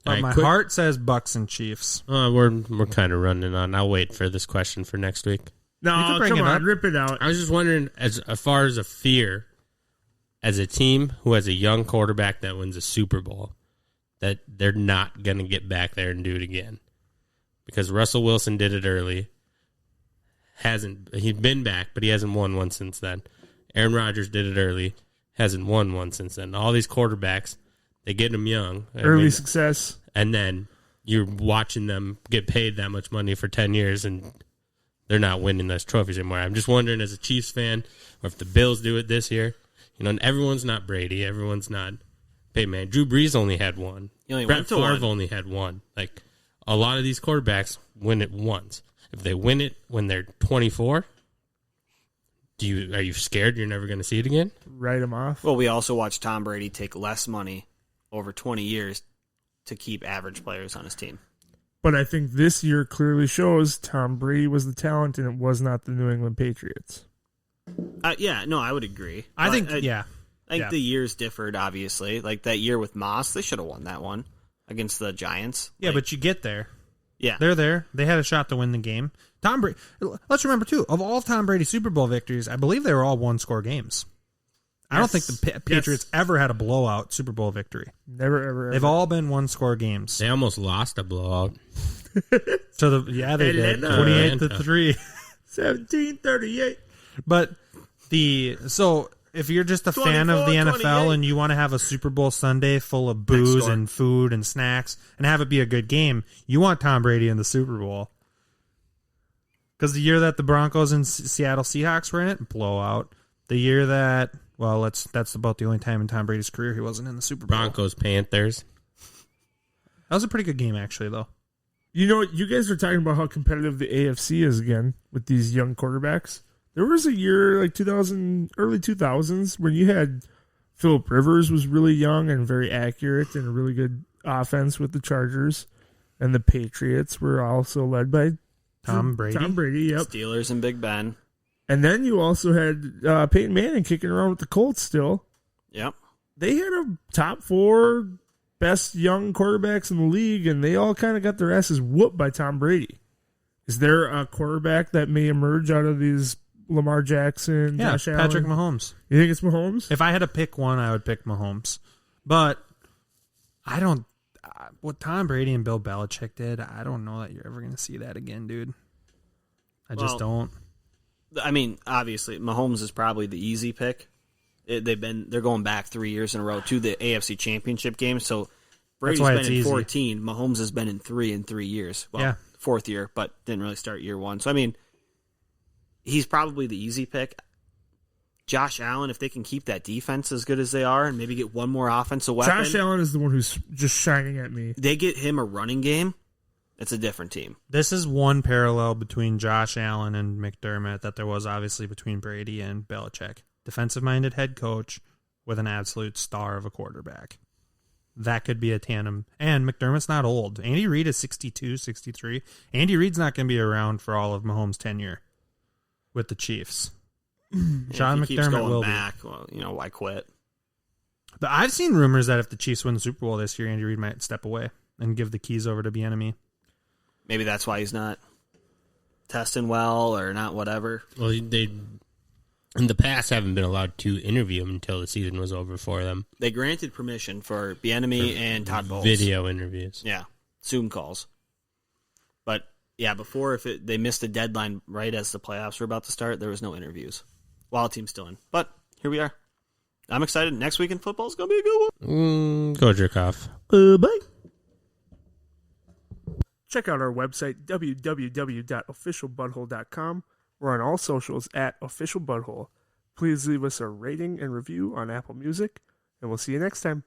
But All right, my quick- heart says Bucks and Chiefs. We're kind of running on. I'll wait for this question for next week. You No, can bring come it on. up. Rip it out. I was just wondering, as far as a fear, as a team who has a young quarterback that wins a Super Bowl, that they're not going to get back there and do it again. Because Russell Wilson did it early. He's been back, but he hasn't won one since then. Aaron Rodgers did it early. Hasn't won one since then. All these quarterbacks, they get them young. Early success. And then you're watching them get paid that much money for 10 years, and they're not winning those trophies anymore. I'm just wondering, as a Chiefs fan, or if the Bills do it this year, and everyone's not Brady. Everyone's not Peyton Manning. Drew Brees only had one. He only Brett went to Favre one. only had one. Like, a lot of these quarterbacks win it once. If they win it when they're 24, are you scared you're never going to see it again? Write him off. Well, we also watched Tom Brady take less money over 20 years to keep average players on his team. But I think this year clearly shows Tom Brady was the talent and it was not the New England Patriots. I would agree. I But think, I yeah. think Yeah. the years differed, obviously. Like that year with Moss, they should have won that one against the Giants. Yeah, Like, but you get there. yeah. They're there. They had a shot to win the game. Tom Brady. Let's remember, too, of all Tom Brady's Super Bowl victories, I believe they were all one-score games. I don't think the Patriots ever had a blowout Super Bowl victory. Never, ever. They've all been one-score games. They almost lost a blowout. So they did 28-3, 17-38. But if you're just a fan of the NFL and you want to have a Super Bowl Sunday full of booze and food and snacks and have it be a good game, you want Tom Brady in the Super Bowl. Because the year that the Broncos and Seattle Seahawks were in it, blowout. The year that, that's about the only time in Tom Brady's career he wasn't in the Super Bowl. Broncos, Panthers. That was a pretty good game, actually, though. You know, you guys are talking about how competitive the AFC is again with these young quarterbacks. There was a year like early 2000s when you had Phillip Rivers was really young and very accurate and a really good offense with the Chargers, and the Patriots were also led by Tom Brady. Yep. Steelers and Big Ben. And then you also had Peyton Manning kicking around with the Colts still. Yep. They had a top 4 best young quarterbacks in the league, and they all kind of got their asses whooped by Tom Brady. Is there a quarterback that may emerge out of these Lamar Jackson, Josh Allen? Patrick Mahomes. You think it's Mahomes? If I had to pick one, I would pick Mahomes. But I don't. What Tom Brady and Bill Belichick did, I don't know that you're ever going to see that again, dude. I just don't. I mean, obviously, Mahomes is probably the easy pick. They're going back 3 years in a row to the AFC Championship game. So Brady's been in 14. Mahomes has been in 3 years. Well, fourth year, but didn't really start year 1. So I mean, he's probably the easy pick. Josh Allen, if they can keep that defense as good as they are and maybe get one more offensive weapon. Josh Allen is the one who's just shining at me. They get him a running game, it's a different team. This is one parallel between Josh Allen and McDermott that there was obviously between Brady and Belichick. Defensive-minded head coach with an absolute star of a quarterback. That could be a tandem. And McDermott's not old. Andy Reid is 62, 63. Andy Reid's not going to be around for all of Mahomes' tenure with the Chiefs. Sean McDermott will back, be. Well, why quit? But I've seen rumors that if the Chiefs win the Super Bowl this year, Andy Reid might step away and give the keys over to Bieniemy. Maybe that's why he's not testing well or not whatever. Well, they in the past haven't been allowed to interview him until the season was over for them. They granted permission for Bieniemy and Todd Bowles. Video interviews. Yeah, Zoom calls. But, yeah, before, they missed the deadline right as the playoffs were about to start, there was no interviews while the team's still in. But here we are. I'm excited. Next week in football is going to be a good one. Go jerk off. Bye. Check out our website, www.officialbutthole.com. We're on all socials at officialbutthole. Please leave us a rating and review on Apple Music, and we'll see you next time.